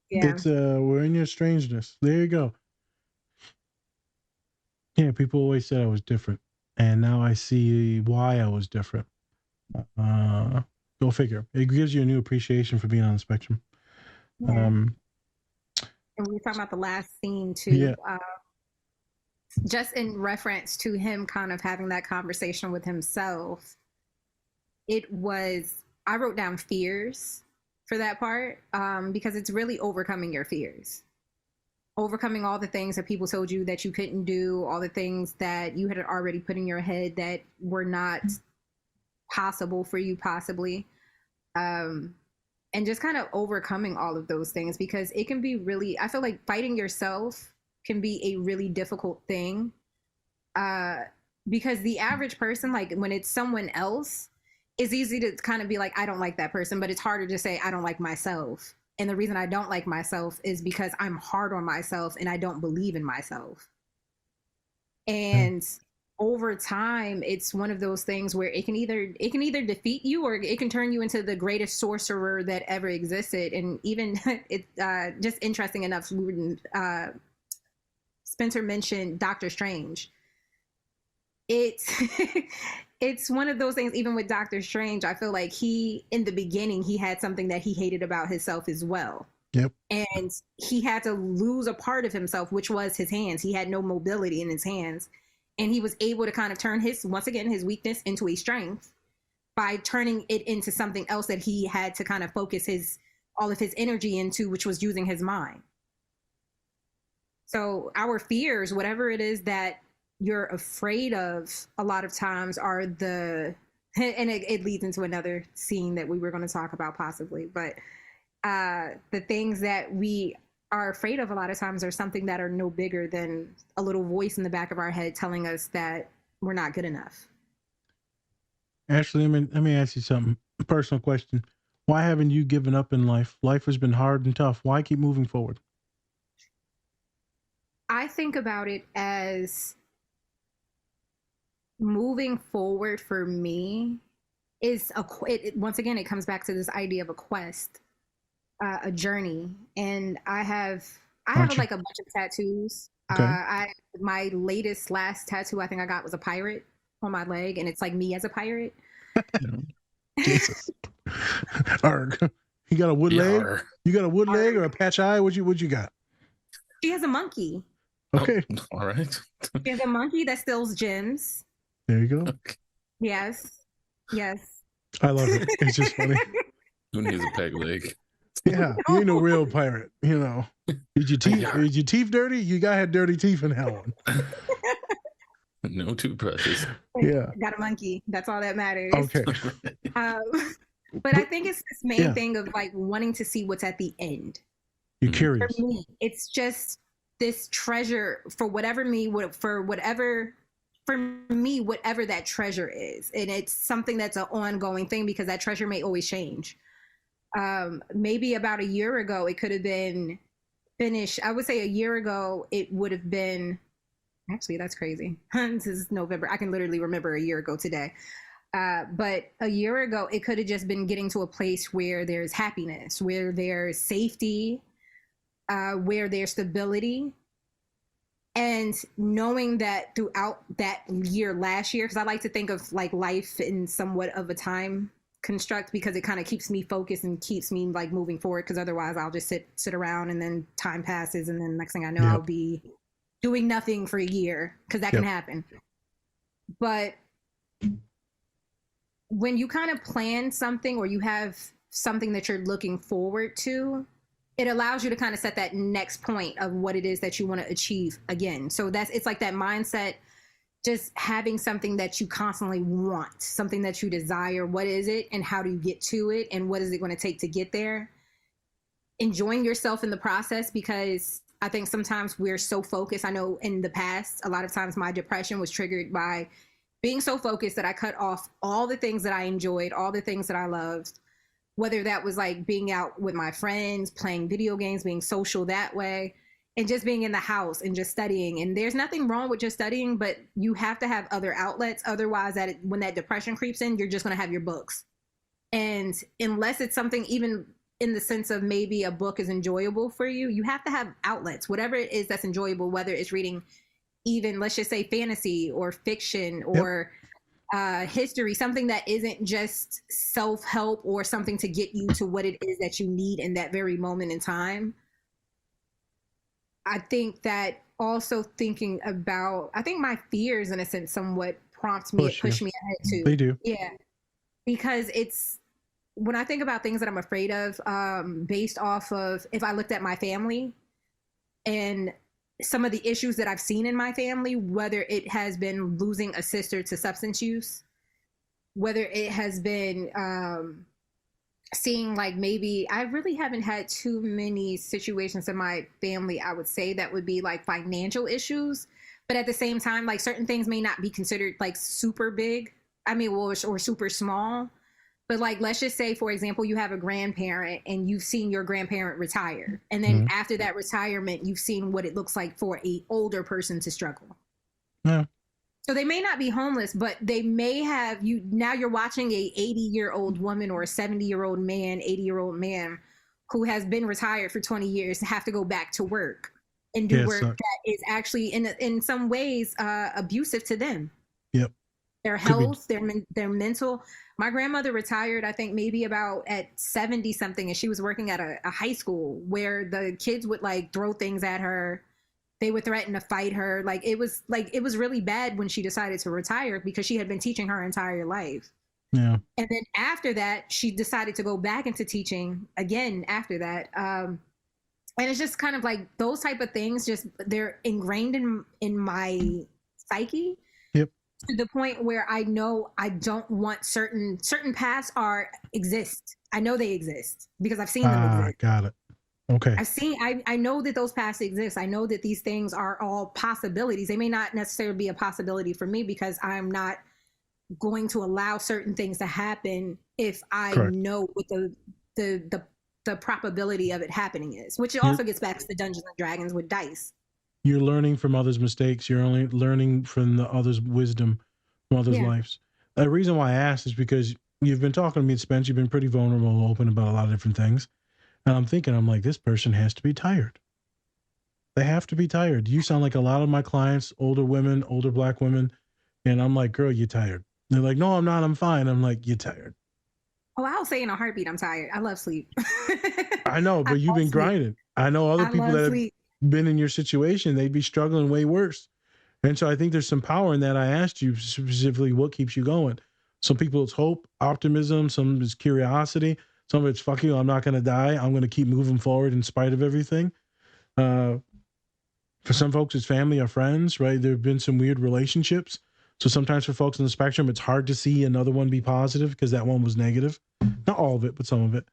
Yeah. It's we're in your strangeness. There you go. Yeah, people always said I was different, and now I see why I was different. Go figure. It gives you a new appreciation for being on the spectrum. Yeah. And we were talking about the last scene too. Yeah. Just in reference to him kind of having that conversation with himself, I wrote down fears for that part, because it's really overcoming your fears, overcoming all the things that people told you that you couldn't do, all the things that you had already put in your head that were not possible for you, possibly. And just kind of overcoming all of those things, because it can be really, I feel like fighting yourself can be a really difficult thing. Because the average person, like when it's someone else, it's easy to kind of be like, I don't like that person, but it's harder to say, I don't like myself. And the reason I don't like myself is because I'm hard on myself and I don't believe in myself. And over time, it's one of those things where it can either defeat you or it can turn you into the greatest sorcerer that ever existed. And even it's just interesting enough, Spencer mentioned Doctor Strange. It's one of those things, even with Doctor Strange, I feel like in the beginning, he had something that he hated about himself as well. Yep. And he had to lose a part of himself, which was his hands. He had no mobility in his hands. And he was able to kind of turn his weakness into a strength by turning it into something else that he had to kind of focus all of his energy into, which was using his mind. So our fears, whatever it is that you're afraid of, a lot of times are and it leads into another scene that we were going to talk about possibly, but the things that we are afraid of a lot of times are something that are no bigger than a little voice in the back of our head telling us that we're not good enough. Ashley, let me ask you something. A personal question. Why haven't you given up in life? Life has been hard and tough. Why keep moving forward? I think about it as moving forward for me is once again, it comes back to this idea of a quest, a journey. And I have like a bunch of tattoos. Okay. My last tattoo I think I got was a pirate on my leg, and it's like me as a pirate. Jesus. Arg. You got a wood leg? You got a wood leg or a patch eye? What you got? She has a monkey. Okay. Oh, all right. She has a monkey that steals gems. There you go. Okay. Yes. I love it. It's just funny. Who needs a peg leg? Yeah, you ain't no real pirate, you know. Is your teeth dirty? You gotta have dirty teeth in that one. No toothbrushes. Yeah. Got a monkey. That's all that matters. Okay. But I think it's this main thing of like wanting to see what's at the end. You're curious. For me, it's just this treasure for whatever that treasure is. And it's something that's an ongoing thing because that treasure may always change. Maybe about a year ago, it could have been finished. I would say a year ago, it would have been, actually, that's crazy. This is November. I can literally remember a year ago today. But a year ago, it could have just been getting to a place where there's happiness, where there's safety, where there's stability. And knowing that throughout that year, last year, because I like to think of like life in somewhat of a time construct, because it kind of keeps me focused and keeps me like moving forward, because otherwise I'll just sit around and then time passes and then next thing I know, I'll be doing nothing for a year, because that can happen. But when you kind of plan something or you have something that you're looking forward to, it allows you to kind of set that next point of what it is that you want to achieve again. So it's like that mindset, just having something that you constantly want, something that you desire. What is it and how do you get to it? And what is it going to take to get there? Enjoying yourself in the process, because I think sometimes we're so focused. I know in the past, a lot of times my depression was triggered by being so focused that I cut off all the things that I enjoyed, all the things that I loved, whether that was like being out with my friends, playing video games, being social that way, and just being in the house and just studying. And there's nothing wrong with just studying, but you have to have other outlets. Otherwise, when that depression creeps in, you're just going to have your books. And unless it's something even in the sense of maybe a book is enjoyable for you, you have to have outlets, whatever it is that's enjoyable, whether it's reading even, let's just say, fantasy or fiction or history, something that isn't just self-help or something to get you to what it is that you need in that very moment in time. I think that also thinking about, I think my fears in a sense somewhat prompt me, push me ahead too. They do. Yeah. Because it's when I think about things that I'm afraid of, based off of if I looked at my family and some of the issues that I've seen in my family, whether it has been losing a sister to substance use, whether it has been seeing like maybe I really haven't had too many situations in my family, I would say, that would be like financial issues. But at the same time, like certain things may not be considered like super big. I mean, or super small. But like, let's just say, for example, you have a grandparent and you've seen your grandparent retire. And then after that retirement, you've seen what it looks like for a older person to struggle. Yeah. So they may not be homeless, but they may have you. Now you're watching a 80-year-old woman or a 70-year-old man, 80-year-old man who has been retired for 20 years have to go back to work and do work that is actually in some ways abusive to them. Yep. Their health, their mental. My grandmother retired, I think maybe about at 70 something, and she was working at a high school where the kids would like throw things at her. They would threaten to fight her. It was really bad when she decided to retire because she had been teaching her entire life. Yeah. And then after that, she decided to go back into teaching again after that. And it's just kind of like those type of things, just they're ingrained in my psyche. Yep. To the point where I know I don't want certain paths exist. I know they exist because I've seen them exist. Got it. Okay. I know that those paths exist. I know that these things are all possibilities. They may not necessarily be a possibility for me because I'm not going to allow certain things to happen if I know what the probability of it happening is, which also gets back to the Dungeons and Dragons with dice. You're learning from others' mistakes. You're only learning from the others' wisdom, from others' lives. The reason why I asked is because you've been talking to me, Spence. You've been pretty vulnerable and open about a lot of different things. And I'm like, this person has to be tired. They have to be tired. You sound like a lot of my clients, older women, older Black women. And I'm like, girl, you're tired. And they're like, no, I'm not. I'm fine. I'm like, you're tired. Oh, I'll say in a heartbeat, I'm tired. I love sleep. I know, but you've been grinding. I know other people that have been in your situation, they'd be struggling way worse. And so I think there's some power in that. I asked you specifically what keeps you going. Some people it's hope, optimism. Some is curiosity. Some of it's fuck you, I'm not going to die. I'm going to keep moving forward in spite of everything. For some folks, it's family or friends, right? There have been some weird relationships. So sometimes for folks on the spectrum, it's hard to see another one be positive because that one was negative. Not all of it, but some of it.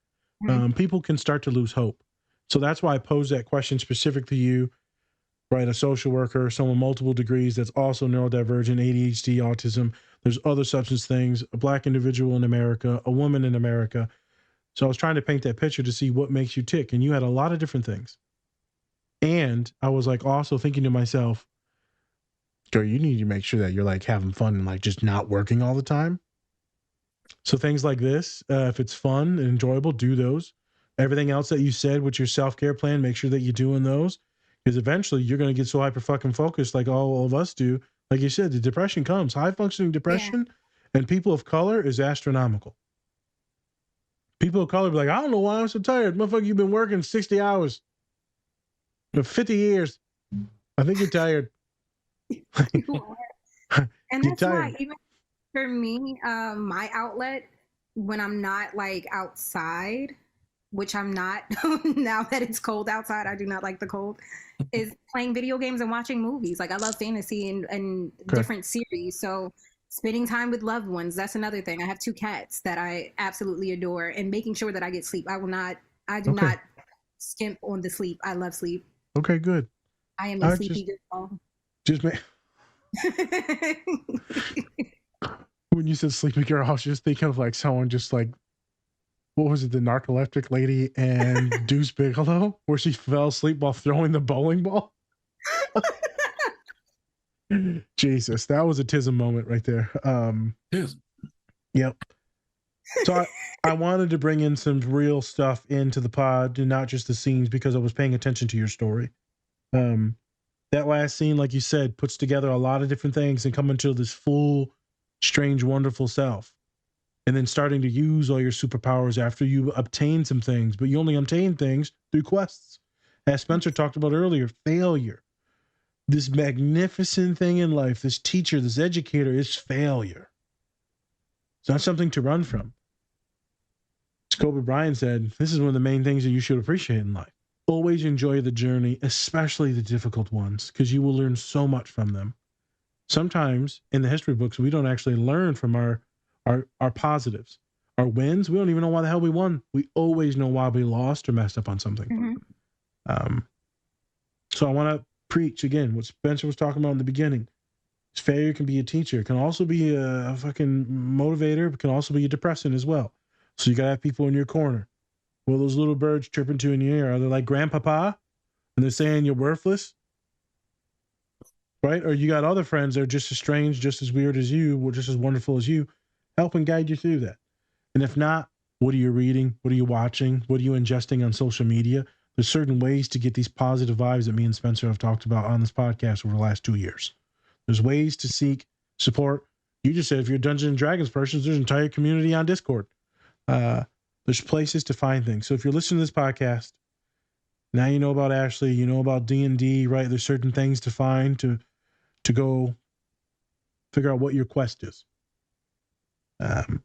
People can start to lose hope. So that's why I posed that question specific to you, right? A social worker, someone multiple degrees that's also neurodivergent, ADHD, autism. There's other substance things, a Black individual in America, a woman in America. So I was trying to paint that picture to see what makes you tick. And you had a lot of different things. And I was like also thinking to myself, girl, you need to make sure that you're like having fun and like just not working all the time. So things like this, if it's fun and enjoyable, do those. Everything else that you said with your self-care plan, make sure that you're doing those. Because eventually you're going to get so hyper fucking focused like all of us do. Like you said, the depression comes. High functioning depression and people of color is astronomical. People of color be like, I don't know why I'm so tired. Motherfucker, you've been working 60 hours for 50 years. I think you're tired. And that's why, even for me, my outlet, when I'm not like outside, which I'm not now that it's cold outside, I do not like the cold, is playing video games and watching movies. Like I love fantasy and different series. So spending time with loved ones, that's another thing. I have 2 cats that I absolutely adore, and making sure that I get sleep. I do not skimp on the sleep. I love sleep. Okay, good. I am a sleepy girl. When you said sleepy girl, I was just thinking of like someone just like, what was it, the narcoleptic lady and Deuce Bigelow, where she fell asleep while throwing the bowling ball? Jesus, that was a tism moment right there. Yes. Yep. So I wanted to bring in some real stuff into the pod and not just the scenes because I was paying attention to your story. That last scene, like you said, puts together a lot of different things and come into this full, strange, wonderful self. And then starting to use all your superpowers after you obtain some things, but you only obtain things through quests. As Spencer talked about earlier, failure. This magnificent thing in life, this teacher, this educator is failure. It's not something to run from. Kobe Bryant said, this is one of the main things that you should appreciate in life. Always enjoy the journey, especially the difficult ones, because you will learn so much from them. Sometimes in the history books, we don't actually learn from our positives. Our wins, we don't even know why the hell we won. We always know why we lost or messed up on something. So I want to preach again what Spencer was talking about in the beginning. Failure can be a teacher. It can also be a fucking motivator. It can also be a depressant as well. So you got to have people in your corner. Will those little birds chirping to in your ear? Are they like grandpapa and they're saying you're worthless? Right? Or you got other friends that are just as strange, just as weird as you, or just as wonderful as you, help and guide you through that. And if not, what are you reading? What are you watching? What are you ingesting on social media? There's certain ways to get these positive vibes that me and Spencer have talked about on this podcast over the last 2 years. There's ways to seek support. You just said if you're a Dungeons and Dragons person, there's an entire community on Discord. There's places to find things. So if you're listening to this podcast, now you know about Ashley, you know about D&D, right? There's certain things to find to go figure out what your quest is. And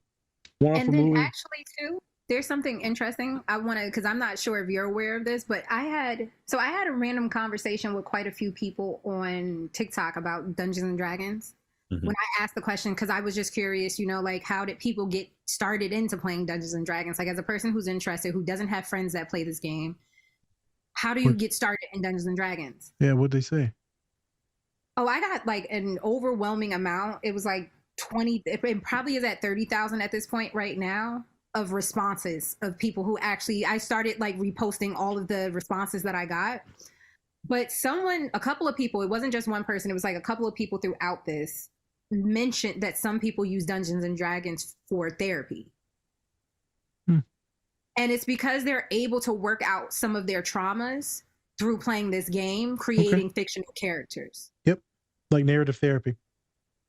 then actually too, there's something interesting I want to, because I'm not sure if you're aware of this, but I had a random conversation with quite a few people on TikTok about Dungeons and Dragons. When I asked the question, because I was just curious, like how did people get started into playing Dungeons and Dragons? Like as a person who's interested, who doesn't have friends that play this game, how do you get started in Dungeons and Dragons? Yeah, what'd they say? Oh, I got like an overwhelming amount. It was like 20, it probably is at 30,000 at this point right now of responses of people who actually, I started like reposting all of the responses that I got. But a couple of people, it wasn't just one person, it was like a couple of people throughout this mentioned that some people use Dungeons and Dragons for therapy. And it's because they're able to work out some of their traumas through playing this game, creating fictional characters. Yep. Like narrative therapy.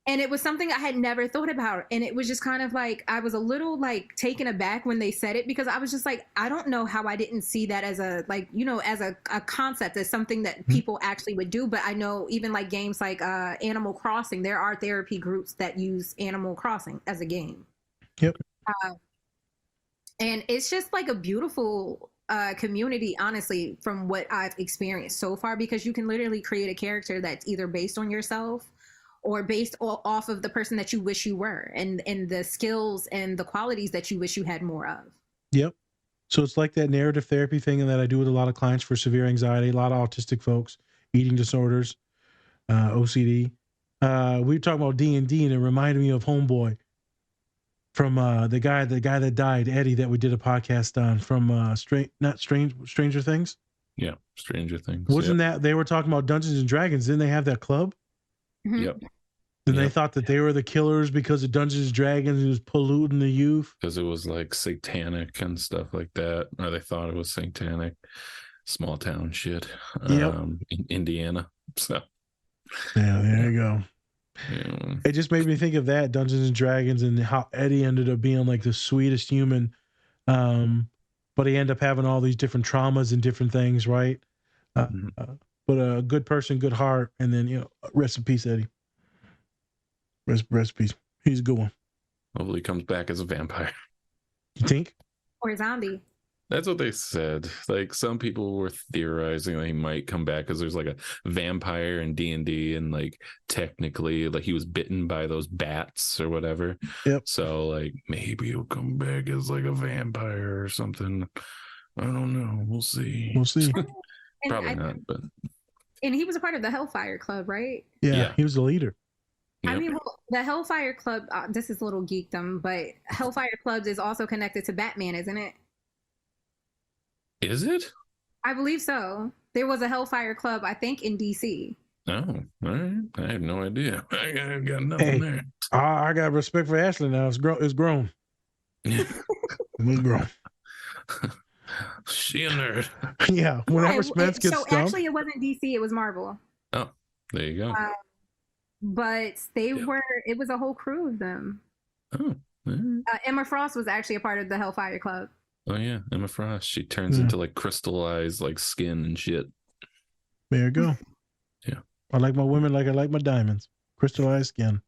And it was something I had never thought about. And it was just kind of like, I was a little like taken aback when they said it, because I was just like, I don't know how I didn't see that as a, like, as a concept, as something that people actually would do. But I know even like games like Animal Crossing, there are therapy groups that use Animal Crossing as a game. Yep. And it's just like a beautiful community, honestly, from what I've experienced so far, because you can literally create a character that's either based on yourself or based off of the person that you wish you were, and the skills and the qualities that you wish you had more of. Yep. So it's like that narrative therapy thing that I do with a lot of clients for severe anxiety, a lot of autistic folks, eating disorders, OCD. We were talking about D&D, and it reminded me of Homeboy from the guy that died, Eddie, that we did a podcast on from Stranger Things. Yeah, Stranger Things. Wasn't that they were talking about Dungeons and Dragons? Didn't they have that club? Yep. And they thought that they were the killers because of Dungeons and Dragons was polluting the youth. Because it was like satanic and stuff like that. Or they thought it was satanic. Small town shit. In Indiana. So yeah, there you go. Yeah. It just made me think of that, Dungeons and Dragons, and how Eddie ended up being like the sweetest human. But he ended up having all these different traumas and different things, right? But a good person, good heart, and then rest in peace, Eddie. Rest in peace. He's a good one. Hopefully, he comes back as a vampire. You think? Or a zombie. That's what they said. Like some people were theorizing that he might come back because there's like a vampire in D&D, and like technically, like he was bitten by those bats or whatever. Yep. So like maybe he'll come back as like a vampire or something. I don't know. We'll see. We'll see. Probably not, but. And he was a part of the Hellfire Club, right? Yeah. He was the leader. I mean, well, the Hellfire Club, this is a little geekdom, but Hellfire Club is also connected to Batman, isn't it? Is it? I believe so. There was a Hellfire Club, I think, in DC. Oh, all right. I have no idea. I got nothing there. I got respect for Ashley now. It's grown. It's grown. She a nerd. Yeah. Whenever Spence gets stumped. Actually, it wasn't DC. It was Marvel. Oh, there you go. But it was a whole crew of them. Oh. Emma Frost was actually a part of the Hellfire Club. Oh, yeah. Emma Frost. She turns into like crystallized like skin and shit. There you go. Yeah. I like my women like I like my diamonds. Crystallized skin.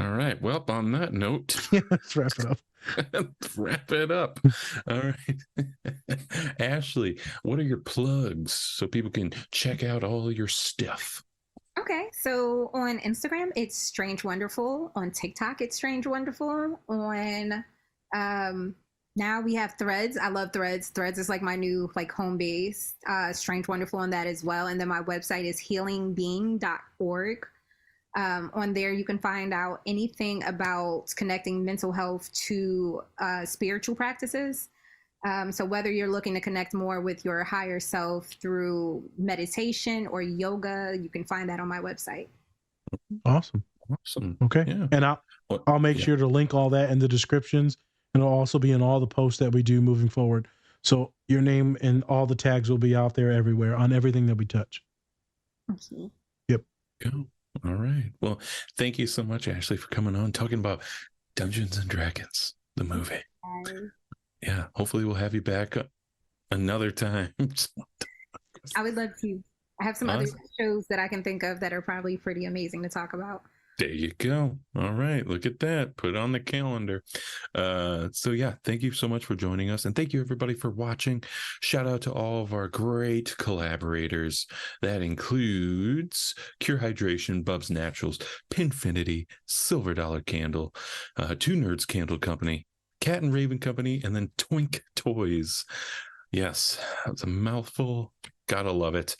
All right. Well, on that note, Let's wrap it up. wrap it up. All right. Ashley, what are your plugs so people can check out all your stuff? Okay, so on Instagram, it's Strange Wonderful. On TikTok, it's Strange Wonderful. On now we have Threads. I love Threads. Threads is like my new like home base. Strange Wonderful on that as well. And then my website is healingbeing.org. On there, you can find out anything about connecting mental health to spiritual practices. So whether you're looking to connect more with your higher self through meditation or yoga, you can find that on my website. Awesome. Okay. Yeah. And I'll make sure to link all that in the descriptions, and it'll also be in all the posts that we do moving forward. So your name and all the tags will be out there everywhere on everything that we touch. Okay. Yep. Cool. All right. Well, thank you so much, Ashley, for coming on talking about Dungeons and Dragons, the movie. Yeah. Hopefully we'll have you back another time. I would love to. I have some other shows that I can think of that are probably pretty amazing to talk about. There you go. All right. Look at that. Put it on the calendar. So yeah, thank you so much for joining us. And thank you everybody for watching. Shout out to all of our great collaborators. That includes Cure Hydration, Bubs Naturals, Pinfinity, Silver Dollar Candle, Two Nerds Candle Company, Cat and Raven Company, and then Twink Toys. Yes, that's a mouthful. Gotta love it.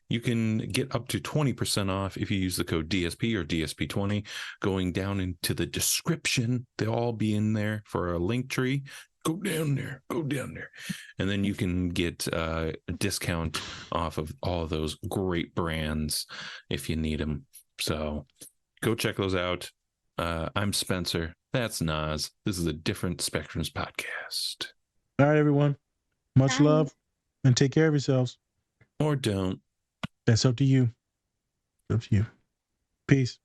You can get up to 20% off if you use the code DSP or DSP20. Going down into the description, they'll all be in there for a link tree. Go down there. And then you can get a discount off of all of those great brands if you need them. So go check those out. I'm Spencer. That's Nas. This is a Different Spectrums podcast. All right, everyone. Much love and take care of yourselves. Or don't. That's up to you. Up to you. Peace.